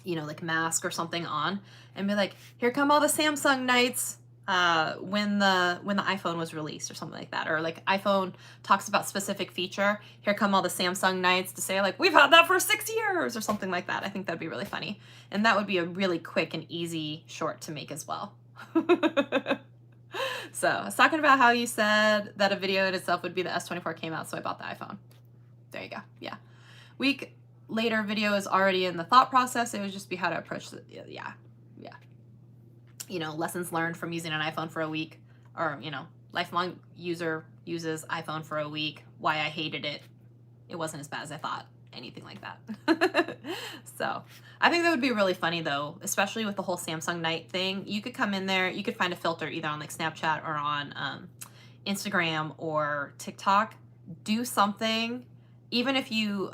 you know, like mask or something on, and be like, here come all the Samsung nights when the iPhone was released or something like that. Or like iPhone talks about specific feature. Here come all the Samsung nights to say like, we've had that for 6 years or something like that. I think that'd be really funny. And that would be a really quick and easy short to make as well. So I was talking about how you said that a video in itself would be the S24 came out, so I bought the iPhone. There you go. Yeah. Week later video is already in the thought process. It would just be how to approach the, yeah. You know, lessons learned from using an iPhone for a week, or, you know, lifelong user uses iPhone for a week, why I hated it. It wasn't as bad as I thought, anything like that. So I think that would be really funny though, especially with the whole Samsung night thing. You could come in there, you could find a filter either on like Snapchat or on Instagram or TikTok. Do something. Even if you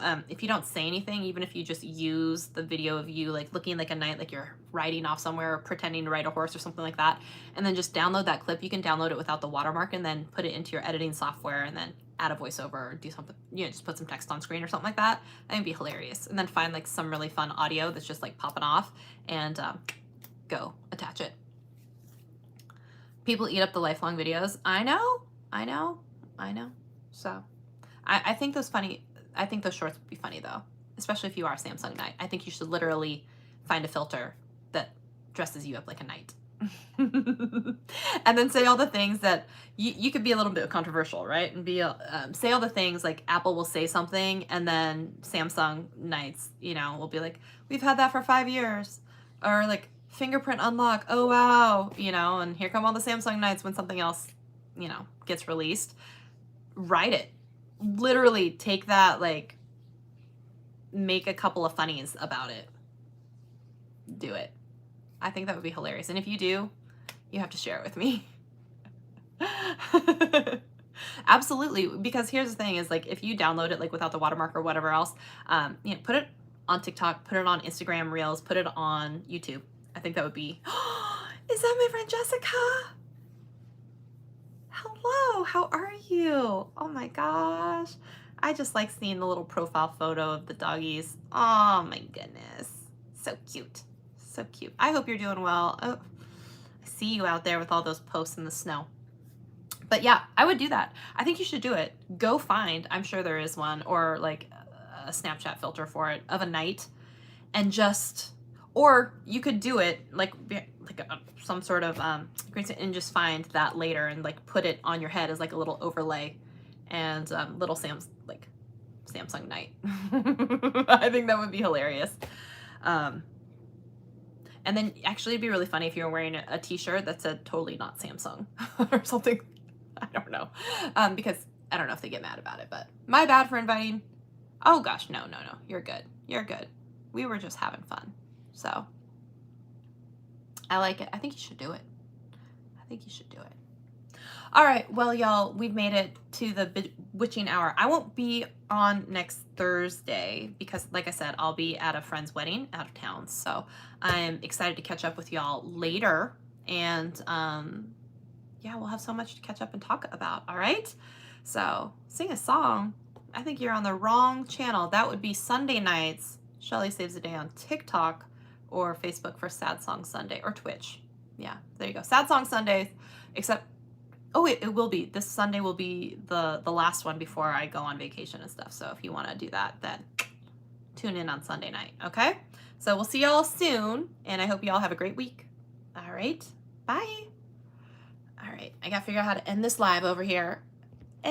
don't say anything, even if you just use the video of you like looking like a knight, like you're riding off somewhere or pretending to ride a horse or something like that, and then just download that clip. You can download it without the watermark and then put it into your editing software and then add a voiceover or do something, you know, just put some text on screen or something like that. I think it'd be hilarious. And then find like some really fun audio that's just like popping off and go attach it. People eat up the lifelong videos. I know. So I think those shorts would be funny though, especially if you are a Samsung knight. I think you should literally find a filter that dresses you up like a knight. And then say all the things that you could be a little bit controversial, right? And be say all the things like Apple will say something, and then Samsung knights, you know, will be like, we've had that for 5 years, or like fingerprint unlock. Oh wow, you know, and here come all the Samsung knights when something else, you know, gets released. Write it. Literally take that, like, make a couple of funnies about it. Do it. I think that would be hilarious. And if you do, you have to share it with me. Absolutely. Because here's the thing is, like, if you download it like without the watermark or whatever else, you know, put it on TikTok, put it on Instagram Reels, put it on YouTube. I think that would be, is that my friend Jessica? Hello, how are you? Oh my gosh. I just like seeing the little profile photo of the doggies. Oh my goodness. So cute. So cute. I hope you're doing well. Oh, I see you out there with all those posts in the snow. But yeah, I would do that. I think you should do it. Go find, I'm sure there is one, or like a Snapchat filter for it, of a night, and just, or you could do it like some sort of and just find that later and like put it on your head as like a little overlay, and little Samsung night. I think that would be hilarious. And then actually it'd be really funny if you were wearing a t-shirt that said totally not Samsung or something. I don't know. Because I don't know if they get mad about it, but my bad for inviting. Oh gosh, no. You're good. You're good. We were just having fun. So I like it. I think you should do it. I think you should do it. All right, well, y'all, we've made it to the witching hour. I won't be on next Thursday because, like I said, I'll be at a friend's wedding out of town. So I'm excited to catch up with y'all later. And yeah, we'll have so much to catch up and talk about. All right, so sing a song. I think you're on the wrong channel. That would be Sunday nights. Shelly Saves a Day on TikTok or Facebook for Sad Song Sunday, or Twitch. Yeah, there you go. Sad Song Sundays, except, oh, it will be. This Sunday will be the last one before I go on vacation and stuff. So if you want to do that, then tune in on Sunday night, okay? So we'll see y'all soon, and I hope y'all have a great week. All right, bye. All right, I got to figure out how to end this live over here.